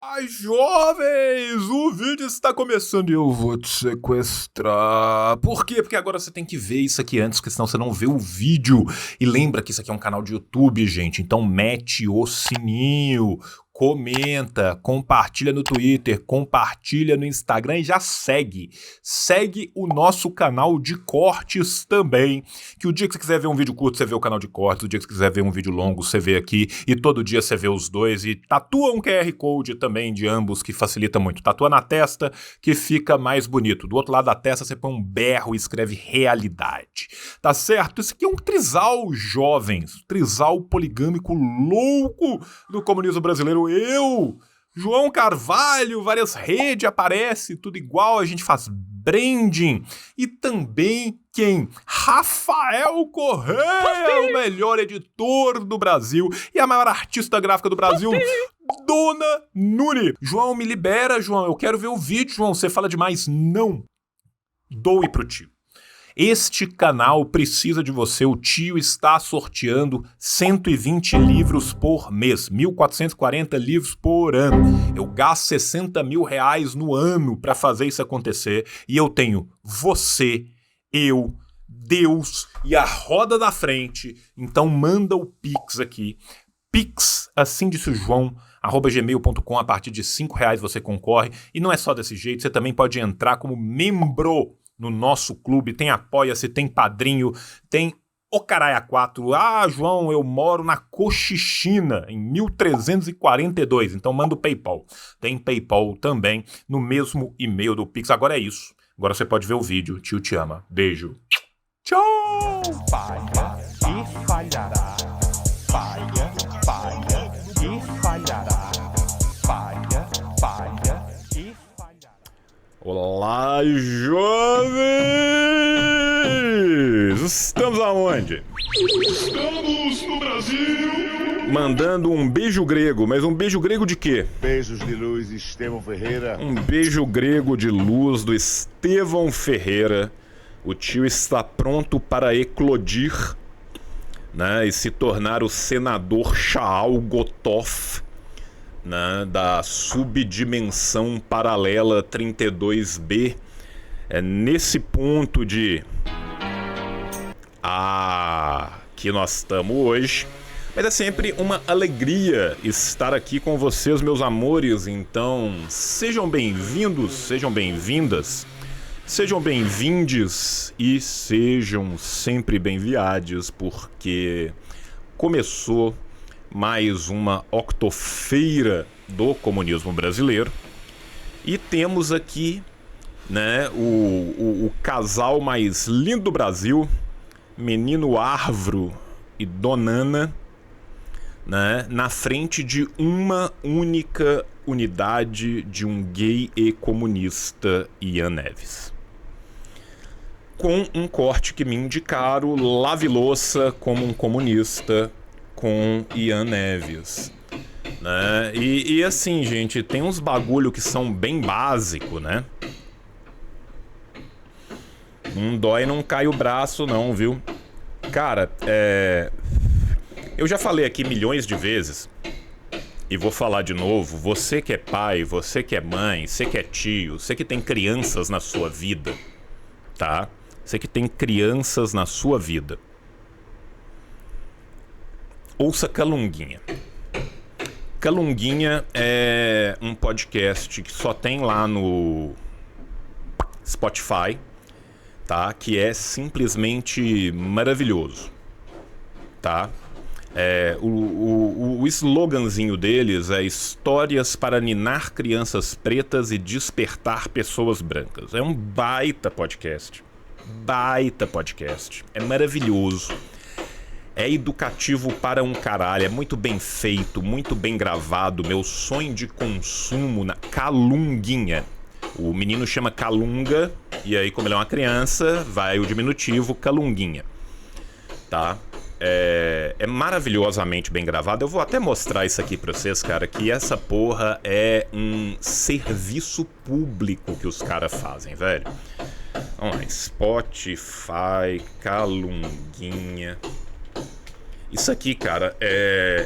Ai, jovens, o vídeo está começando e eu vou te sequestrar. Por quê? Porque agora você tem que ver isso aqui antes, porque senão você não vê o vídeo. E lembra que isso aqui é um canal de YouTube, gente, então mete o sininho, comenta, compartilha no Twitter, compartilha no Instagram e já segue. Segue o nosso canal de cortes também, que o dia que você quiser ver um vídeo curto, você vê o canal de cortes, o dia que você quiser ver um vídeo longo, você vê aqui, e todo dia você vê os dois, e tatua um QR Code também de ambos, que facilita muito. Tatua na testa, que fica mais bonito. Do outro lado da testa, você põe um berro e escreve realidade. Tá certo? Esse aqui é um trisal, jovens. Trisal poligâmico louco do comunismo brasileiro. Eu, João Carvalho, várias redes aparece, tudo igual, a gente faz branding. E também quem? Rafael Correia, o melhor editor do Brasil e a maior artista gráfica do Brasil, Dona Nuni. João, me libera, João, eu quero ver o vídeo, João, você fala demais. Não. Doe pro tio. Este canal precisa de você. O tio está sorteando 120 livros por mês, 1.440 livros por ano. Eu gasto 60 mil reais no ano para fazer isso acontecer e eu tenho você, eu, Deus e a roda da frente. Então manda o Pix aqui. Pix, assim disse o João, @gmail.com. A partir de R$5 você concorre. E não é só desse jeito, você também pode entrar como membro no nosso clube. Tem Apoia-se, tem Padrinho, tem o Caralho 4. Ah, João, eu moro na Cochichina, em 1342. Então manda o PayPal. Tem PayPal também no mesmo e-mail do Pix. Agora é isso. Agora você pode ver o vídeo. Tio te ama. Beijo. Tchau! Falha e falhará. Falha, falha e falhará. Falha, falha e falhará. Olá, jovens! Estamos aonde? Estamos no Brasil! Mandando um beijo grego, mas um beijo grego de quê? Beijos de luz, Estevão Ferreira. Um beijo grego de luz do Estevão Ferreira. O tio está pronto para eclodir, né, e se tornar o senador Shaal Gotov, né, da subdimensão paralela 32B. É nesse ponto de que nós estamos hoje. Mas é sempre uma alegria estar aqui com vocês, meus amores. Então, sejam bem-vindos, sejam bem-vindas, sejam bem-vindes e sejam sempre bem-viades, porque começou mais uma octofeira do comunismo brasileiro. E temos aqui, né, o casal mais lindo do Brasil, Menino Arvro e Donana, né, na frente de uma única unidade de um gay e comunista, Ian Neves. Com um corte que me indicaram, lave louça como um comunista, com Ian Neves, né? E assim, gente, tem uns bagulho que são bem básico, né? Não dói, não cai o braço não, viu? Cara, eu já falei aqui milhões de vezes e vou falar de novo. Você que é pai, você que é mãe, você que é tio, você que tem crianças na sua vida, tá? Você que tem crianças na sua vida, ouça Calunguinha. Calunguinha é um podcast que só tem lá no Spotify, tá? Que é simplesmente maravilhoso, tá? O sloganzinho deles é histórias para ninar crianças pretas e despertar pessoas brancas. É um baita podcast. Baita podcast. É maravilhoso. É educativo para um caralho. É muito bem feito, muito bem gravado. Meu sonho de consumo na Calunguinha. O menino chama Calunga, e aí, como ele é uma criança, vai o diminutivo Calunguinha, tá? É maravilhosamente bem gravado. Eu vou até mostrar isso aqui pra vocês, cara, que essa porra é um serviço público que os caras fazem, velho. Vamos lá, Spotify, Calunguinha. Isso aqui, cara,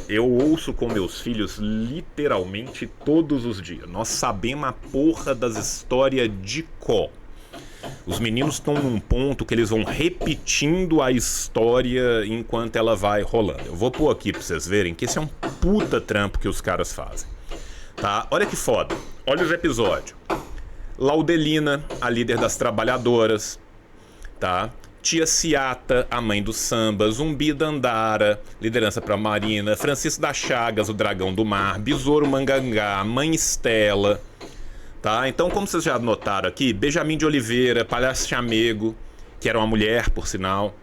eu ouço com meus filhos literalmente todos os dias. Nós sabemos a porra das histórias de có. Os meninos estão num ponto que eles vão repetindo a história enquanto ela vai rolando. Eu vou pôr aqui pra vocês verem que esse é um puta trampo que os caras fazem. Tá? Olha que foda. Olha os episódios. Laudelina, a líder das trabalhadoras. Tá? Tia Ciata, a mãe do samba. Zumbi Dandara, liderança pra Marina. Francisco das Chagas, o dragão do mar. Besouro Mangangá, mãe Estela. Tá? Então, como vocês já notaram aqui, Benjamin de Oliveira, Palhaço Chamego, que era uma mulher, por sinal,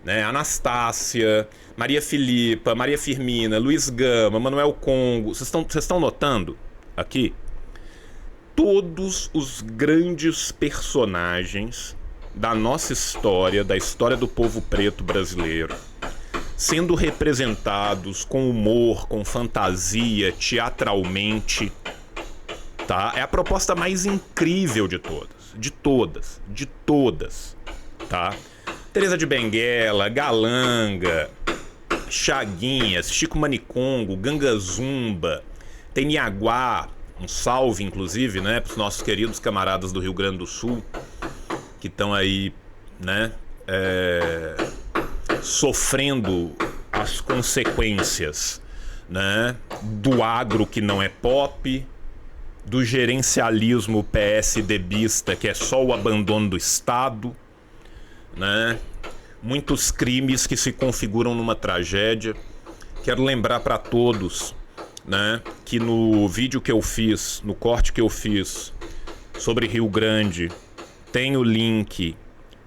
né? Anastácia, Maria Filipa, Maria Firmina, Luiz Gama, Manuel Congo. Vocês estão notando aqui? Todos os grandes personagens da nossa história, da história do povo preto brasileiro, sendo representados com humor, com fantasia, teatralmente. Tá? É a proposta mais incrível de todas, tá? Teresa de Benguela, Galanga, Chaguinhas, Chico Manicongo, Ganga Zumba, tem Niaguá, um salve inclusive, né, para os nossos queridos camaradas do Rio Grande do Sul, que estão aí, né, sofrendo as consequências, né, do agro que não é pop, do gerencialismo PSDBista, que é só o abandono do Estado, né? Muitos crimes que se configuram numa tragédia. Quero lembrar para todos, né, que no vídeo que eu fiz, no corte que eu fiz sobre Rio Grande, tem o link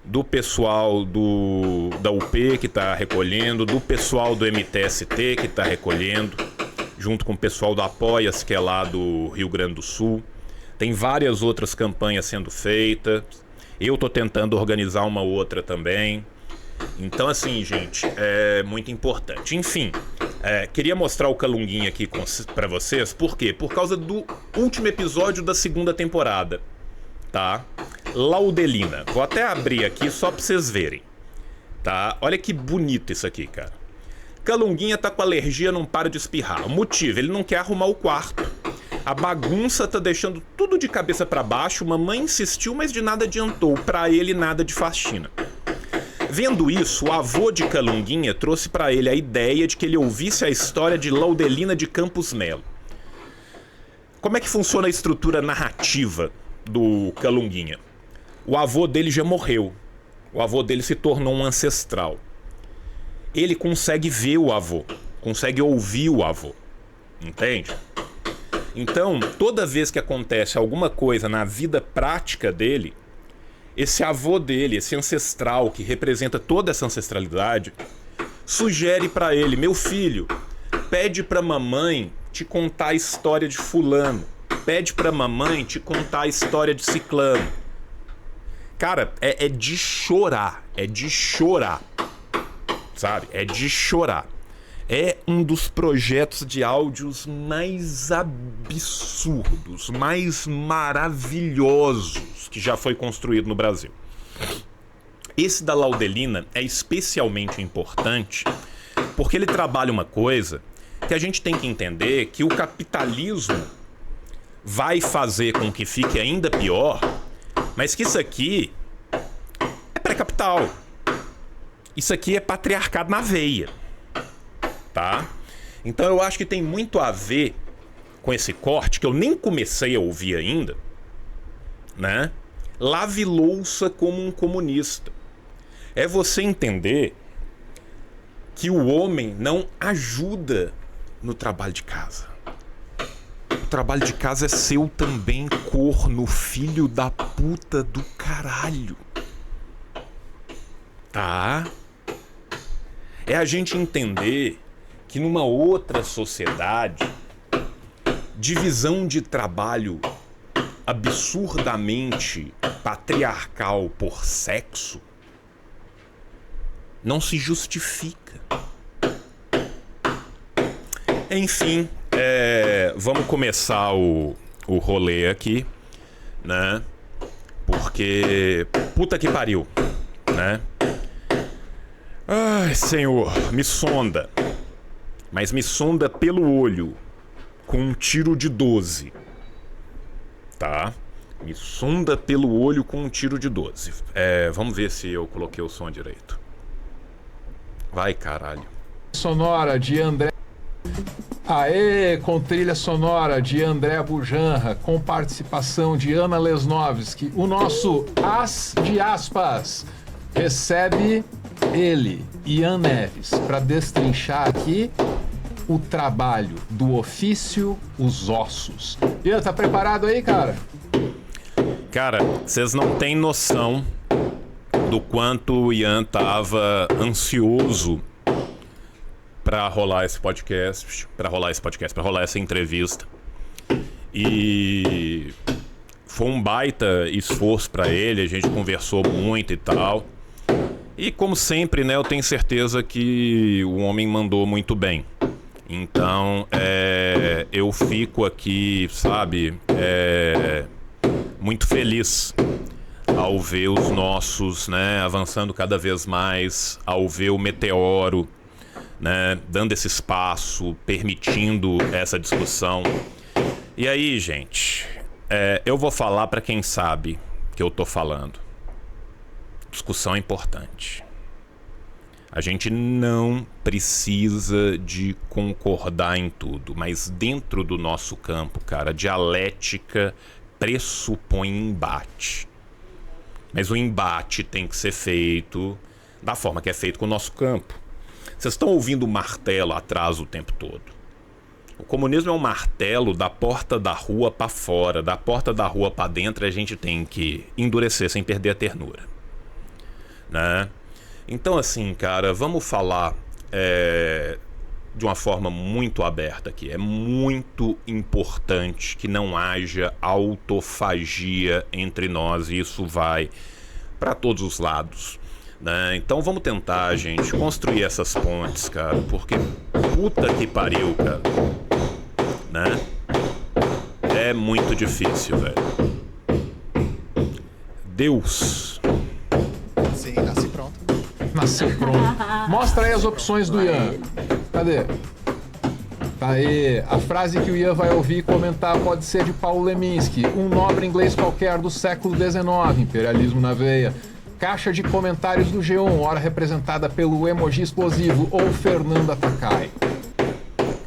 do pessoal da UP que está recolhendo, do pessoal do MTST que está recolhendo, junto com o pessoal do Apoia-se, que é lá do Rio Grande do Sul. Tem várias outras campanhas sendo feitas. Eu tô tentando organizar uma outra também. Então, assim, gente, é muito importante. Enfim, queria mostrar o Calunguinha aqui pra vocês. Por quê? Por causa do último episódio da segunda temporada, tá? Laudelina. Vou até abrir aqui só pra vocês verem, tá? Olha que bonito isso aqui, cara. Calunguinha tá com alergia, não para de espirrar. O motivo, ele não quer arrumar o quarto. A bagunça tá deixando tudo de cabeça pra baixo. Mamãe insistiu, mas de nada adiantou. Pra ele, nada de faxina. Vendo isso, o avô de Calunguinha trouxe pra ele a ideia de que ele ouvisse a história de Laudelina de Campos Melo. Como é que funciona a estrutura narrativa do Calunguinha? O avô dele já morreu. O avô dele se tornou um ancestral. Ele consegue ver o avô, consegue ouvir o avô, entende? Então, toda vez que acontece alguma coisa na vida prática dele, esse avô dele, esse ancestral que representa toda essa ancestralidade, sugere pra ele: meu filho, pede pra mamãe te contar a história de fulano, pede pra mamãe te contar a história de ciclano. Cara, é de chorar, sabe? É de chorar. É um dos projetos de áudios mais absurdos, mais maravilhosos que já foi construído no Brasil. Esse da Laudelina é especialmente importante porque ele trabalha uma coisa que a gente tem que entender, que o capitalismo vai fazer com que fique ainda pior, mas que isso aqui é pré-capital. Isso aqui é patriarcado na veia, tá? Então eu acho que tem muito a ver com esse corte, que eu nem comecei a ouvir ainda, né? Lave louça como um comunista. É você entender que o homem não ajuda no trabalho de casa. O trabalho de casa é seu também, corno, filho da puta do caralho. Tá? É a gente entender que numa outra sociedade, divisão de trabalho absurdamente patriarcal por sexo não se justifica. Enfim, vamos começar o rolê aqui, né? Porque puta que pariu, né? Ai, Senhor, me sonda. Mas me sonda pelo olho, com um tiro de 12. Tá? Me sonda pelo olho com um tiro de 12. Vamos ver se eu coloquei o som direito. Vai, caralho. Sonora de André... Aê, com trilha sonora de André Bujanra, com participação de Ana Lesnovski. O nosso as de aspas recebe ele, Ian Neves, para destrinchar aqui o trabalho do ofício, os ossos. Ian, tá preparado aí, cara? Cara, vocês não têm noção do quanto o Ian tava ansioso pra rolar essa entrevista. E foi um baita esforço pra ele, a gente conversou muito e tal. E como sempre, né, eu tenho certeza que o homem mandou muito bem. Então, eu fico aqui, sabe, muito feliz ao ver os nossos, né, avançando cada vez mais, ao ver o Meteoro, né, dando esse espaço, permitindo essa discussão. E aí, gente, eu vou falar para quem sabe que eu tô falando. Discussão é importante. A gente não precisa de concordar em tudo, mas dentro do nosso campo, cara, a dialética pressupõe embate. Mas o embate tem que ser feito da forma que é feito com o nosso campo. Vocês estão ouvindo o martelo atrás o tempo todo. O comunismo é um martelo da porta da rua para fora, da porta da rua para dentro. A gente tem que endurecer sem perder a ternura, né? Então, assim, cara, vamos falar de uma forma muito aberta aqui. É muito importante que não haja autofagia entre nós, e isso vai para todos os lados, né? Então vamos tentar, gente, construir essas pontes, cara, porque puta que pariu, cara, né? É muito difícil, velho. Deus. Sim, nasci pronto. Nasceu pronto. Mostra aí as opções do Ian. Cadê? Tá aí. A frase que o Ian vai ouvir e comentar pode ser de Paulo Leminski, um nobre inglês qualquer do século XIX, imperialismo na veia. Caixa de comentários do G1, hora representada pelo emoji explosivo, ou Fernanda Takai.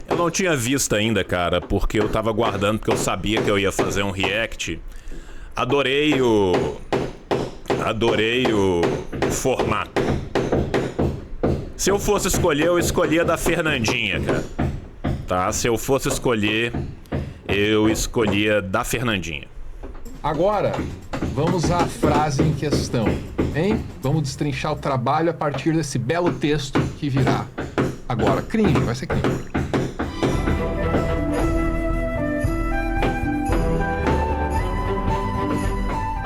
Eu não tinha visto ainda, cara, porque eu tava guardando, porque eu sabia que eu ia fazer um react. Adorei o formato. Se eu fosse escolher, eu escolhia da Fernandinha, cara. Tá? Se eu fosse escolher, eu escolhia da Fernandinha. Agora, vamos à frase em questão, hein? Vamos destrinchar o trabalho a partir desse belo texto que virá. Agora, cringe, vai ser cringe.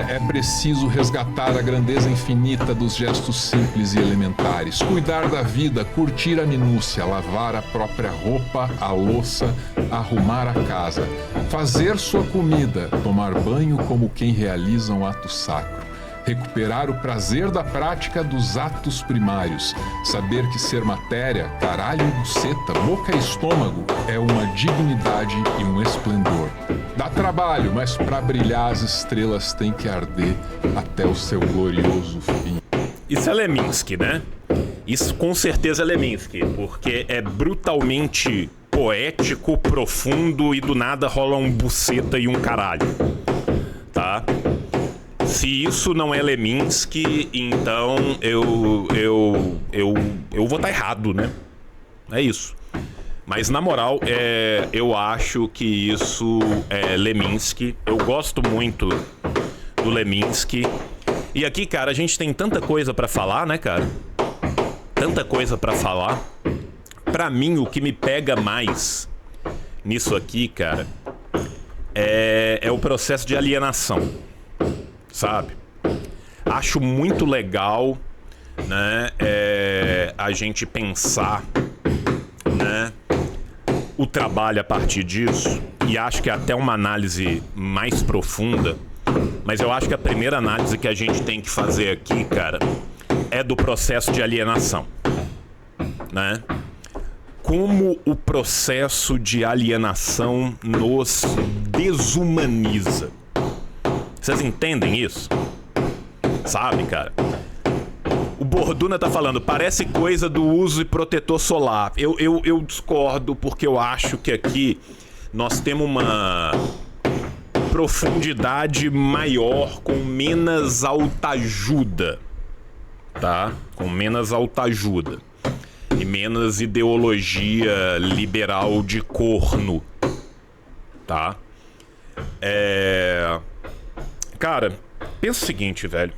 É preciso resgatar a grandeza infinita dos gestos simples e elementares, cuidar da vida, curtir a minúcia, lavar a própria roupa, a louça, arrumar a casa, fazer sua comida, tomar banho como quem realiza um ato sacro, recuperar o prazer da prática dos atos primários, saber que ser matéria, caralho e buceta, boca e estômago é uma dignidade e um esplendor. Dá trabalho, mas pra brilhar as estrelas tem que arder até o seu glorioso fim. Isso é Leminski, né? Isso com certeza é Leminski, porque é brutalmente poético, profundo e do nada rola um buceta e um caralho, tá? Se isso não é Leminski, então eu vou estar errado, né? É isso. Mas na moral, eu acho que isso é Leminski. Eu gosto muito do Leminski. E aqui, cara, a gente tem tanta coisa pra falar, né, cara? Tanta coisa pra falar. Pra mim, o que me pega mais nisso aqui, cara, é o processo de alienação, sabe? Acho muito legal, né, a gente pensar, né, o trabalho a partir disso, e acho que é até uma análise mais profunda, mas eu acho que a primeira análise que a gente tem que fazer aqui, cara, é do processo de alienação, né? Como o processo de alienação nos desumaniza. Vocês entendem isso? Sabe, cara? O Borduna tá falando, parece coisa do uso de protetor solar. Eu discordo, porque eu acho que aqui nós temos uma profundidade maior, com menos autoajuda, tá? Com menos autoajuda. E menos ideologia liberal de corno, tá? Cara, pensa o seguinte, velho.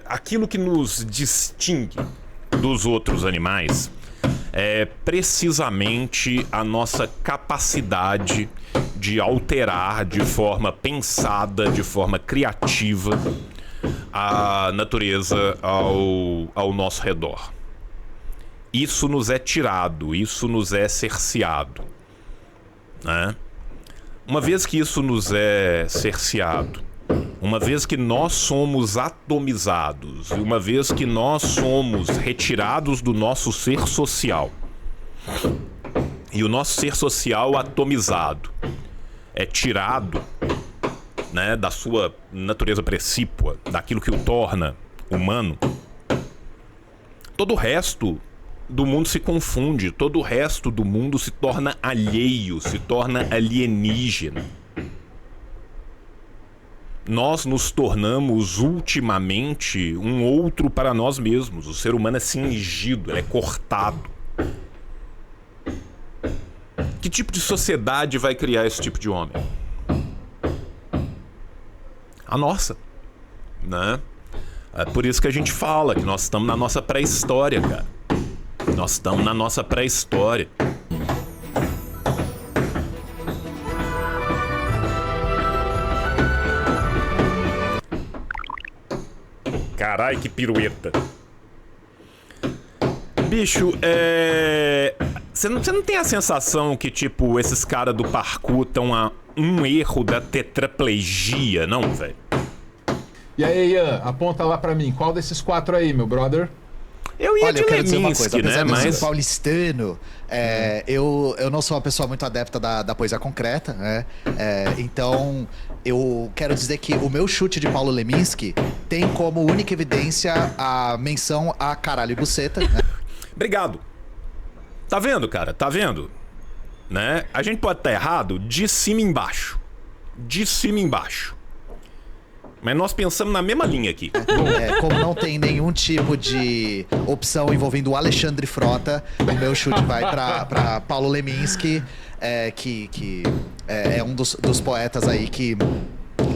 Aquilo que nos distingue dos outros animais é precisamente a nossa capacidade de alterar de forma pensada, de forma criativa, a natureza ao nosso redor. Isso nos é tirado, isso nos é cerceado, né? Uma vez que isso nos é cerceado, uma vez que nós somos atomizados, uma vez que nós somos retirados do nosso ser social, e o nosso ser social atomizado é tirado, né, da sua natureza precípua, daquilo que o torna humano, todo o resto do mundo se confunde, todo o resto do mundo se torna alheio, se torna alienígena. Nós nos tornamos ultimamente um outro para nós mesmos. O ser humano é cingido, ele é cortado. Que tipo de sociedade vai criar esse tipo de homem? A nossa, né? É por isso que a gente fala que nós estamos na nossa pré-história, cara. Nós estamos na nossa pré-história. Carai, que pirueta. Bicho, Você não tem a sensação que, tipo, esses caras do parkour estão a um erro da tetraplegia, não, velho? E aí, Ian, aponta lá pra mim. Qual desses 4 aí, meu brother? Eu ia de eu quero dizer uma coisa, Leminski, apesar né? de eu ser Mas paulistano, eu não sou uma pessoa muito adepta da poesia concreta, né? Então, eu quero dizer que o meu chute de Paulo Leminski tem como única evidência a menção a caralho e buceta, né? obrigado. Tá vendo, cara? Tá vendo? Né? A gente pode estar errado de cima embaixo. De cima embaixo. Mas nós pensamos na mesma linha aqui. Como não tem nenhum tipo de opção envolvendo o Alexandre Frota, o meu chute vai pra Paulo Leminski, que é um dos poetas aí que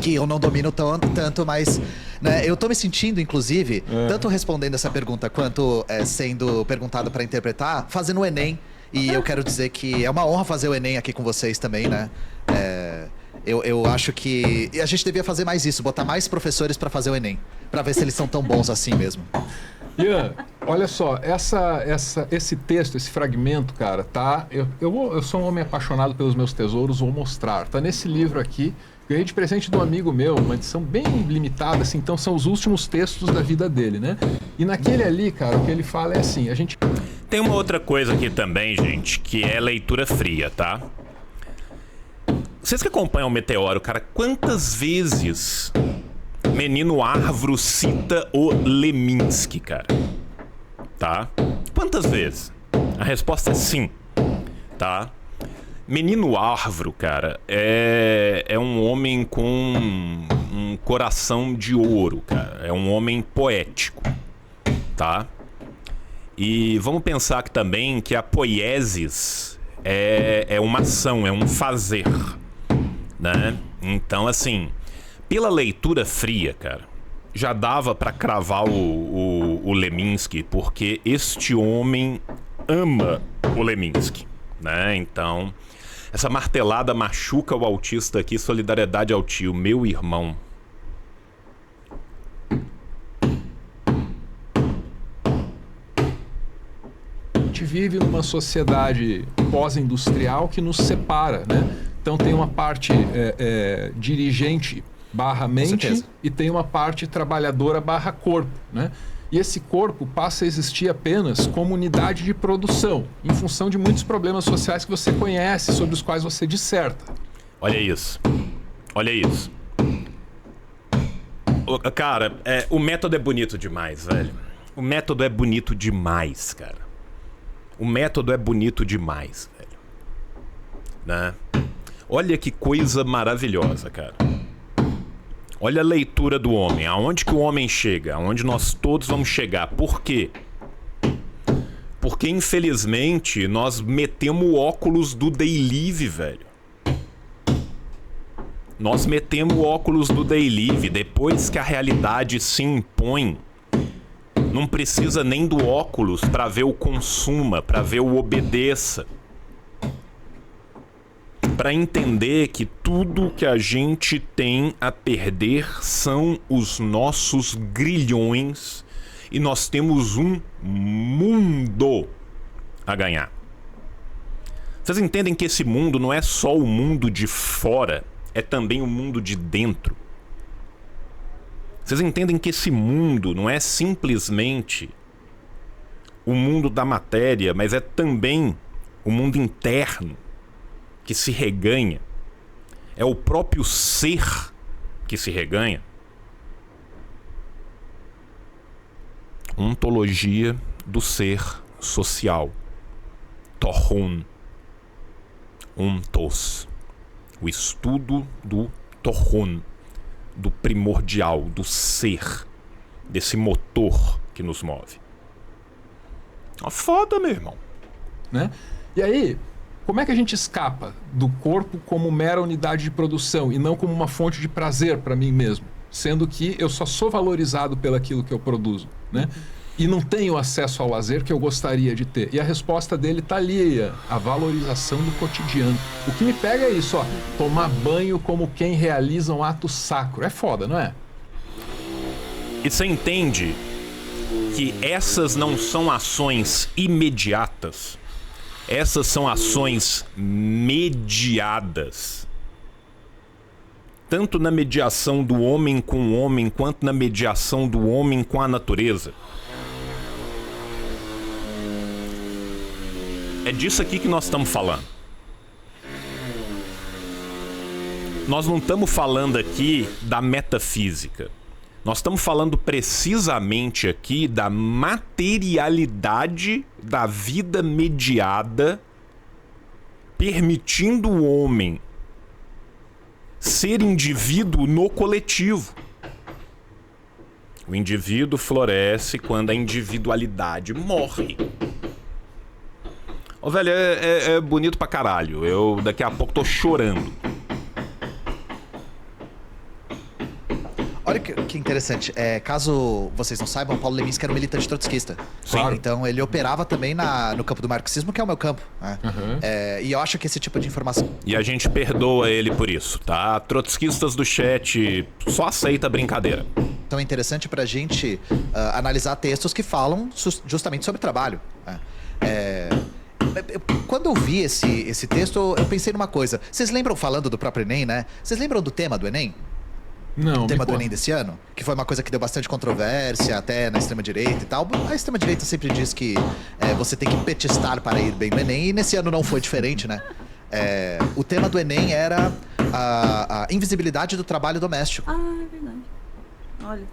eu não domino tanto, mas né, eu tô me sentindo, inclusive, tanto respondendo essa pergunta quanto sendo perguntado pra interpretar, fazendo o Enem. E eu quero dizer que é uma honra fazer o Enem aqui com vocês também, né? Eu acho que a gente devia fazer mais isso, botar mais professores pra fazer o Enem, pra ver se eles são tão bons assim mesmo. Ian, olha só, esse texto, esse fragmento, cara, tá? Eu sou um homem apaixonado pelos meus tesouros, vou mostrar. Tá nesse livro aqui, ganhei de presente de um amigo meu, uma edição bem limitada, assim, então são os últimos textos da vida dele, né? E naquele ali, cara, o que ele fala é assim, a gente... Tem uma outra coisa aqui também, gente, que é leitura fria, tá? Vocês que acompanham o Meteoro, cara, quantas vezes Menino Arvro cita o Leminski, cara? Tá? Quantas vezes? A resposta é sim, tá? Menino Arvro, cara, é um homem com um coração de ouro, cara. É um homem poético, tá? E vamos pensar aqui também que a poiesis é uma ação, é um fazer, né? Então, assim, pela leitura fria, cara, já dava pra cravar o Leminski, porque este homem ama o Leminski, né? Então, essa martelada machuca o autista aqui. Solidariedade ao tio, meu irmão. A gente vive numa sociedade pós-industrial que nos separa, né? Então tem uma parte dirigente barra mente e tem uma parte trabalhadora barra corpo, né? E esse corpo passa a existir apenas como unidade de produção, em função de muitos problemas sociais que você conhece, sobre os quais você disserta. Olha isso. Olha isso. Cara, o método é bonito demais, velho. O método é bonito demais, cara. O método é bonito demais, velho. Né? Olha que coisa maravilhosa, cara. Olha a leitura do homem. Aonde que o homem chega? Aonde nós todos vamos chegar. Por quê? Porque, infelizmente, nós metemos o óculos do day live, velho. Nós metemos o óculos do day live. Depois que a realidade se impõe, não precisa nem do óculos para ver o consuma, para ver o obedeça. Para entender que tudo que a gente tem a perder são os nossos grilhões e nós temos um mundo a ganhar. Vocês entendem que esse mundo não é só o mundo de fora, é também o mundo de dentro. Vocês entendem que esse mundo não é simplesmente o mundo da matéria, mas é também o mundo interno que se reganha. É o próprio ser que se reganha. Ontologia do ser social. Tohon. Ontos. O estudo do Tohon, do primordial, do ser, desse motor que nos move. Uma foda, meu irmão. Né? E aí, como é que a gente escapa do corpo como mera unidade de produção e não como uma fonte de prazer para mim mesmo? Sendo que eu só sou valorizado pelaquilo que eu produzo, né? E não tenho acesso ao lazer que eu gostaria de ter. E a resposta dele tá ali, a valorização do cotidiano. O que me pega é isso, ó, tomar banho como quem realiza um ato sacro. É foda, não é? E você entende que essas não são ações imediatas. Essas são ações mediadas. Tanto na mediação do homem com o homem, quanto na mediação do homem com a natureza. É disso aqui que nós estamos falando. Nós não estamos falando aqui da metafísica. Nós estamos falando precisamente aqui da materialidade da vida mediada, permitindo o homem ser indivíduo no coletivo. O indivíduo floresce quando a individualidade morre. Ô, velho, é bonito pra caralho. Eu daqui a pouco tô chorando. Olha que interessante. Caso vocês não saibam, Paulo Leminski era um militante trotskista. Claro. Então ele operava também no campo do marxismo, que é o meu campo. Né? Uhum. E eu acho que esse tipo de informação... E a gente perdoa ele por isso, tá? Trotskistas do chat, só aceita a brincadeira. Então é interessante pra gente analisar textos que falam justamente sobre trabalho. Né? Quando eu vi esse texto, eu pensei numa coisa. Vocês lembram, falando do próprio Enem, né? Vocês lembram do tema do Enem? Não, O tema do Enem desse ano? Que foi uma coisa que deu bastante controvérsia, até na extrema-direita e tal. A extrema-direita sempre diz que você tem que petistar para ir bem no Enem, e nesse ano não foi diferente, né? O tema do Enem era a invisibilidade do trabalho doméstico. Ah, é verdade. Olha.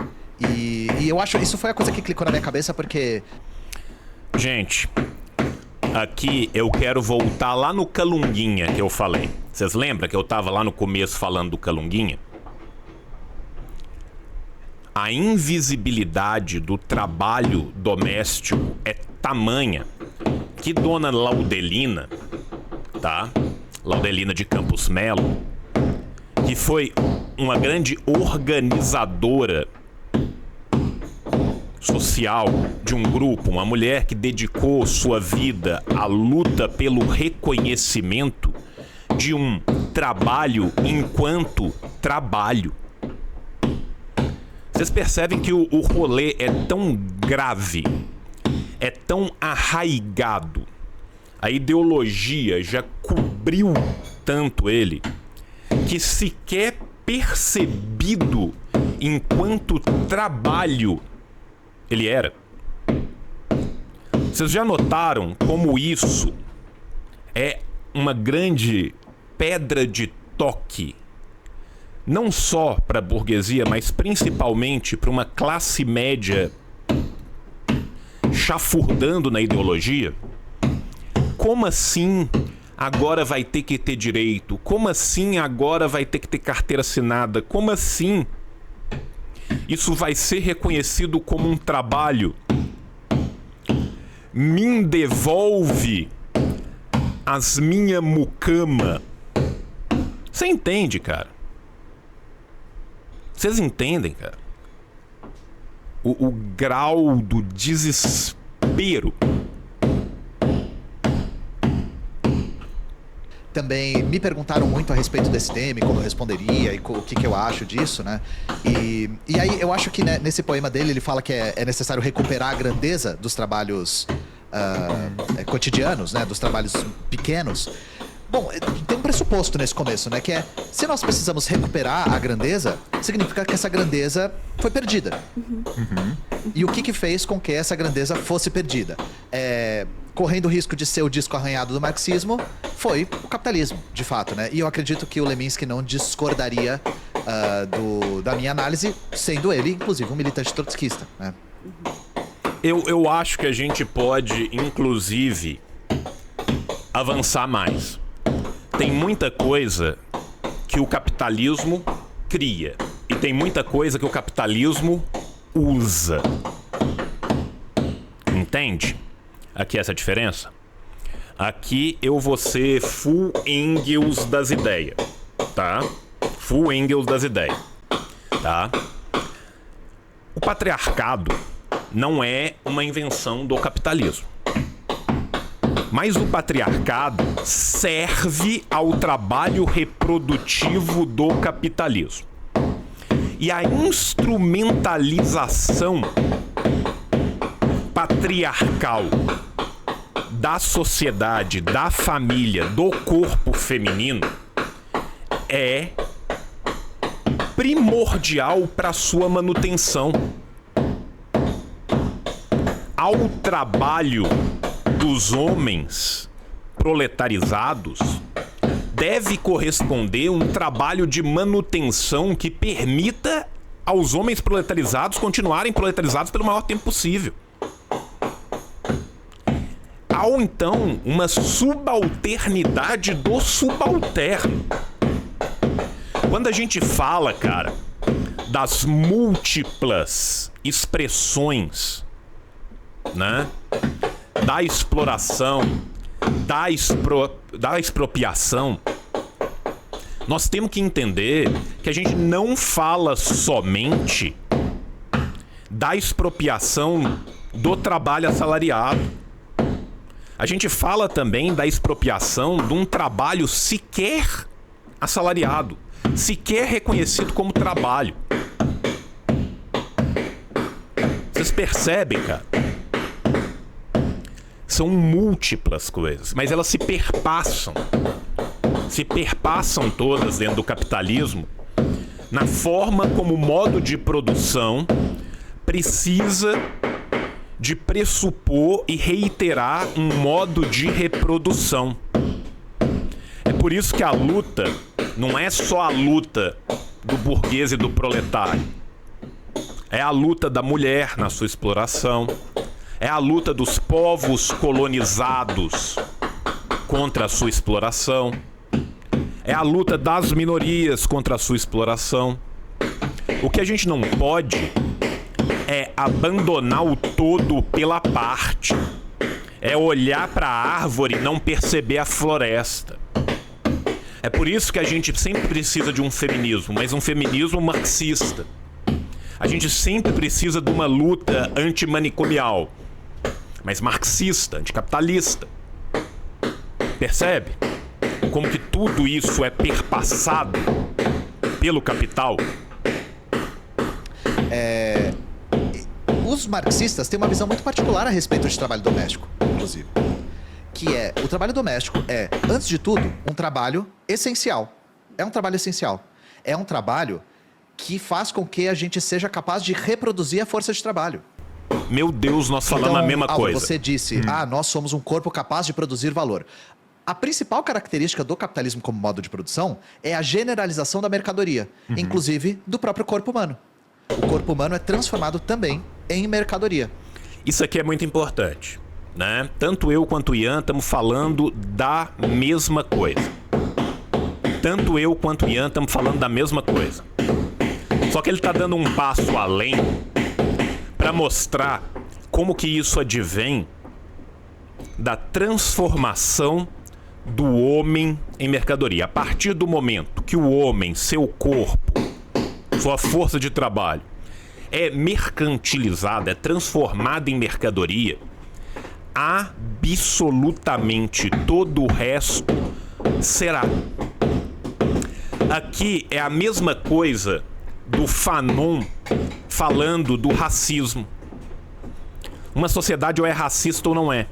E eu acho, isso foi a coisa que clicou na minha cabeça, porque... Gente, aqui eu quero voltar lá no Calunguinha que eu falei. Vocês lembram que eu tava lá no começo falando do Calunguinha? A invisibilidade do trabalho doméstico é tamanha que Dona Laudelina, tá? Laudelina de Campos Melo, que foi uma grande organizadora social de um grupo, uma mulher que dedicou sua vida à luta pelo reconhecimento de um trabalho enquanto trabalho. Vocês percebem que o rolê é tão grave, é tão arraigado, a ideologia já cobriu tanto ele, que sequer percebido enquanto trabalho ele era. Vocês já notaram como isso é uma grande pedra de toque, não só para a burguesia, mas principalmente para uma classe média chafurdando na ideologia? Como assim agora vai ter que ter direito? Como assim agora vai ter que ter carteira assinada? Como assim isso vai ser reconhecido como um trabalho? Me devolve as minha mucama. Você entende, cara? Vocês entendem, cara? O grau do desespero. Também me perguntaram muito a respeito desse tema, e como eu responderia, e o que eu acho disso, né? E aí eu acho que, né, nesse poema dele ele fala que é necessário recuperar a grandeza dos trabalhos cotidianos, né? Dos trabalhos pequenos. Bom, tem um pressuposto nesse começo, né? Que é, se nós precisamos recuperar a grandeza, significa que essa grandeza foi perdida. E o que fez com que essa grandeza fosse perdida? Correndo o risco de ser o disco arranhado do marxismo, foi o capitalismo, de fato, né? E eu acredito que o Leminski não discordaria da minha análise, sendo ele, inclusive, um militante trotskista, né? Eu acho que a gente pode, inclusive, avançar mais. Tem muita coisa que o capitalismo cria e tem muita coisa que o capitalismo usa. Entende? Aqui essa diferença. Aqui eu vou ser full Engels das ideias, tá? Full Engels das ideias, tá? O patriarcado não é uma invenção do capitalismo. Mas o patriarcado serve ao trabalho reprodutivo do capitalismo. E a instrumentalização patriarcal da sociedade, da família, do corpo feminino é primordial para sua manutenção. Ao trabalho dos homens proletarizados deve corresponder um trabalho de manutenção que permita aos homens proletarizados continuarem proletarizados pelo maior tempo possível. Há então uma subalternidade do subalterno. Quando a gente fala, cara, das múltiplas expressões, né, da exploração, da expropriação, nós temos que entender que a gente não fala somente da expropriação do trabalho assalariado. A gente fala também da expropriação de um trabalho sequer assalariado, sequer reconhecido como trabalho. Vocês percebem, cara? São múltiplas coisas, mas elas se perpassam todas dentro do capitalismo na forma como o modo de produção precisa de pressupor e reiterar um modo de reprodução. É por isso que a luta não é só a luta do burguês e do proletário. É a luta da mulher na sua exploração. É a luta dos povos colonizados contra a sua exploração. É a luta das minorias contra a sua exploração. O que a gente não pode é abandonar o todo pela parte. É olhar para a árvore e não perceber a floresta. É por isso que a gente sempre precisa de um feminismo, mas um feminismo marxista. A gente sempre precisa de uma luta antimanicomial, mas marxista, anticapitalista. Percebe? Como que tudo isso é perpassado pelo capital? Os marxistas têm uma visão muito particular a respeito de trabalho doméstico, inclusive. Que é, o trabalho doméstico é, antes de tudo, um trabalho essencial. É um trabalho essencial. É um trabalho que faz com que a gente seja capaz de reproduzir a força de trabalho. Meu Deus, nós falamos a mesma Álvaro, coisa. você disse, nós somos um corpo capaz de produzir valor. A principal característica do capitalismo como modo de produção é a generalização da mercadoria, inclusive do próprio corpo humano. O corpo humano é transformado também em mercadoria. Isso aqui é muito importante, né? Tanto eu quanto o Ian estamos falando da mesma coisa. Tanto eu quanto o Ian estamos falando da mesma coisa. Só que ele está dando um passo além para mostrar como que isso advém da transformação do homem em mercadoria. A partir do momento que o homem, seu corpo, sua força de trabalho é mercantilizada, é transformada em mercadoria, absolutamente todo o resto será. Aqui é a mesma coisa do Fanon falando do racismo. Uma sociedade ou é racista ou não é.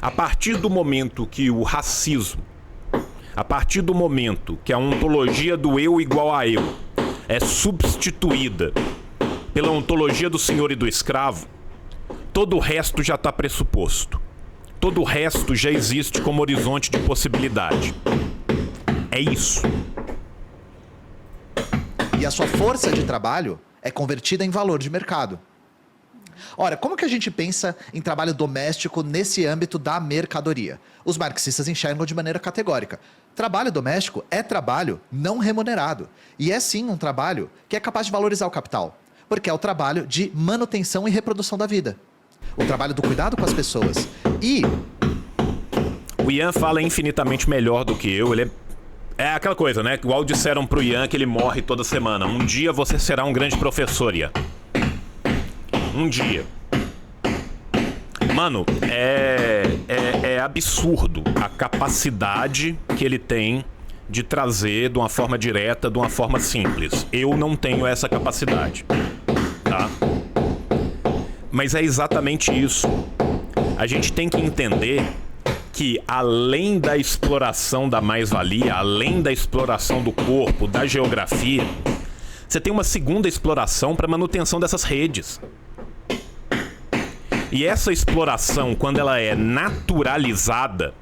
A partir do momento que o racismo, a partir do momento que a ontologia do eu igual a eu é substituída pela ontologia do senhor e do escravo, todo o resto já está pressuposto. Todo o resto já existe como horizonte de possibilidade. É isso. E a sua força de trabalho é convertida em valor de mercado. Ora, como que a gente pensa em trabalho doméstico nesse âmbito da mercadoria? Os marxistas enxergam de maneira categórica. Trabalho doméstico é trabalho não remunerado. E é sim um trabalho que é capaz de valorizar o capital. Porque é o trabalho de manutenção e reprodução da vida. O trabalho do cuidado com as pessoas. E o Ian fala infinitamente melhor do que eu. Ele é aquela coisa, né? Igual disseram pro Ian que ele morre toda semana. Um dia você será um grande professor, Ian. Um dia. Mano, é absurdo a capacidade que ele tem de trazer de uma forma direta, de uma forma simples. Eu não tenho essa capacidade, tá? Mas é exatamente isso. A gente tem que entender que além da exploração da mais-valia, além da exploração do corpo, da geografia, você tem uma segunda exploração para manutenção dessas redes. E essa exploração, quando ela é naturalizada,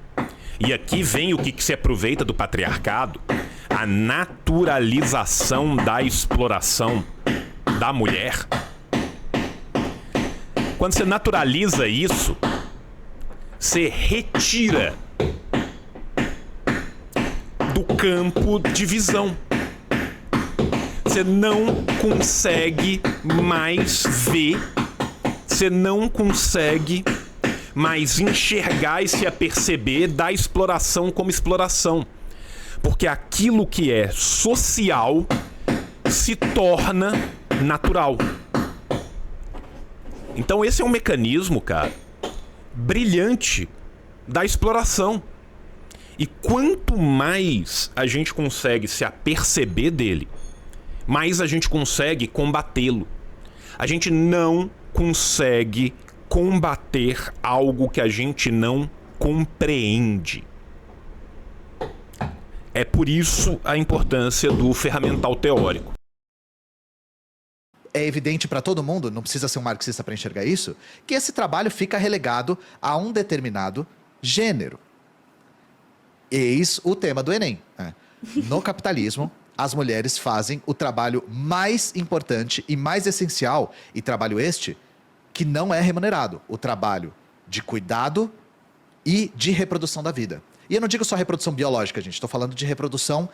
e aqui vem o que se aproveita do patriarcado, a naturalização da exploração da mulher. Quando você naturaliza isso, você retira do campo de visão. Você não consegue mais ver, você não consegue mais enxergar e se aperceber da exploração como exploração. Porque aquilo que é social se torna natural. Então esse é um mecanismo, cara, brilhante da exploração. E quanto mais a gente consegue se aperceber dele, mais a gente consegue combatê-lo. A gente não consegue combater algo que a gente não compreende. É por isso a importância do ferramental teórico. É evidente para todo mundo, não precisa ser um marxista para enxergar isso, que esse trabalho fica relegado a um determinado gênero. Eis o tema do Enem, né? No capitalismo, as mulheres fazem o trabalho mais importante e mais essencial, e trabalho este que não é remunerado, o trabalho de cuidado e de reprodução da vida. E eu não digo só reprodução biológica, gente, estou falando de reprodução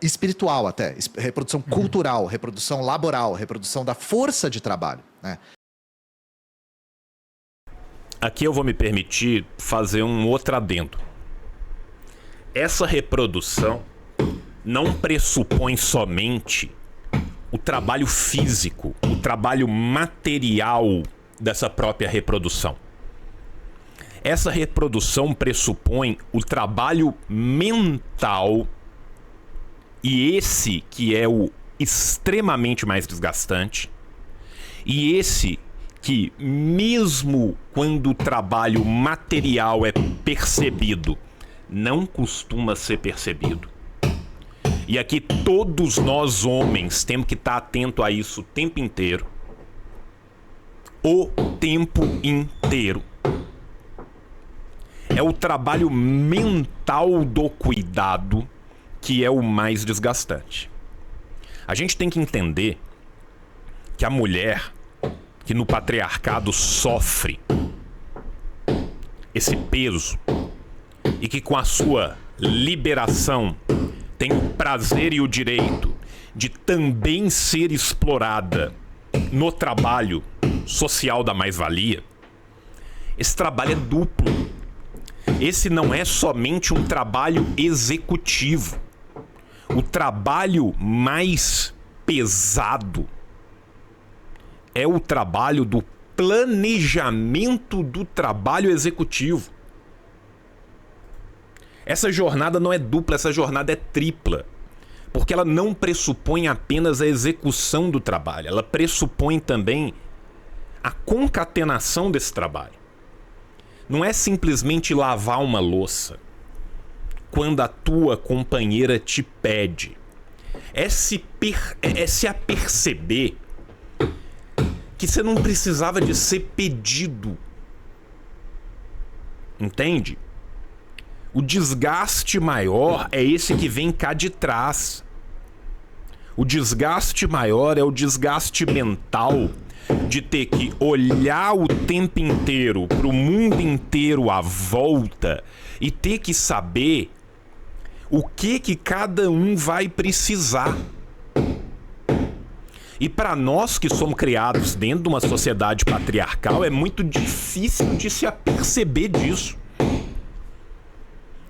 espiritual até, reprodução cultural, reprodução laboral, reprodução da força de trabalho, né? Aqui eu vou me permitir fazer um outro adendo. Essa reprodução não pressupõe somente o trabalho físico, o trabalho material dessa própria reprodução. Essa reprodução pressupõe o trabalho mental, e esse que é o extremamente mais desgastante, e esse que, mesmo quando o trabalho material é percebido, não costuma ser percebido. E aqui todos nós homens temos que estar atento a isso o tempo inteiro. o tempo inteiro. É o trabalho mental do cuidado que é o mais desgastante. A gente tem que entender que a mulher que no patriarcado sofre esse peso e que com a sua liberação tem o prazer e o direito de também ser explorada no trabalho social da mais-valia, esse trabalho é duplo. Esse não é somente um trabalho executivo. O trabalho mais pesado é o trabalho do planejamento do trabalho executivo. Essa jornada não é dupla, essa jornada é tripla. Porque ela não pressupõe apenas a execução do trabalho, ela pressupõe também a concatenação desse trabalho. Não é simplesmente lavar uma louça quando a tua companheira te pede. É se aperceber que você não precisava de ser pedido. Entende? O desgaste maior é esse que vem cá de trás. O desgaste maior é o desgaste mental de ter que olhar o tempo inteiro para o mundo inteiro à volta e ter que saber o que cada um vai precisar. E para nós que somos criados dentro de uma sociedade patriarcal, é muito difícil de se aperceber disso.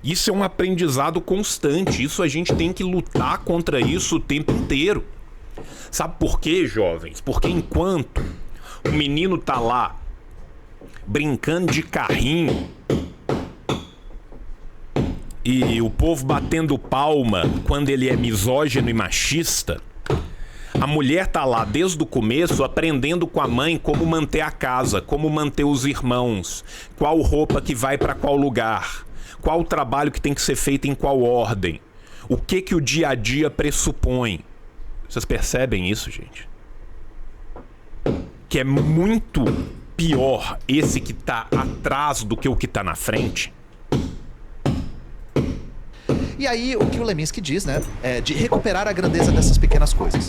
Isso é um aprendizado constante. Isso a gente tem que lutar contra isso o tempo inteiro. Sabe por quê, jovens? Porque enquanto o menino tá lá brincando de carrinho e o povo batendo palma quando ele é misógino e machista, a mulher tá lá desde o começo aprendendo com a mãe como manter a casa, como manter os irmãos, qual roupa que vai para qual lugar, qual o trabalho que tem que ser feito em qual ordem, o que o dia a dia pressupõe. Vocês percebem isso, gente? Que é muito pior esse que tá atrás do que o que tá na frente. E aí, o que o Leminski diz, né, é de recuperar a grandeza dessas pequenas coisas.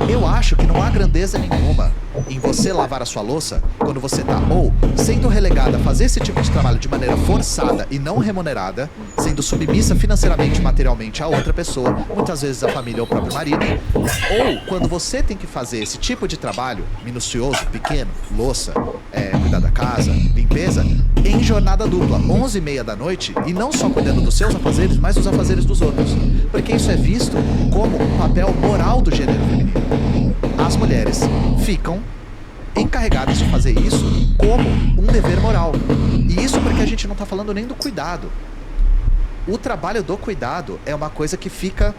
Eu acho que não há grandeza nenhuma em você lavar a sua louça quando você tá ou sendo relegada a fazer esse tipo de trabalho de maneira forçada e não remunerada, sendo submissa financeiramente e materialmente a outra pessoa, muitas vezes a família ou o próprio marido, ou quando você tem que fazer esse tipo de trabalho minucioso, pequeno, louça, cuidar da casa, limpeza, em jornada dupla, 11h30 da noite, e não só cuidando dos seus afazeres, mas dos afazeres dos outros. Porque isso é visto como um papel moral do gênero feminino. As mulheres ficam encarregadas de fazer isso como um dever moral. E isso porque a gente não tá falando nem do cuidado. O trabalho do cuidado é uma coisa que fica...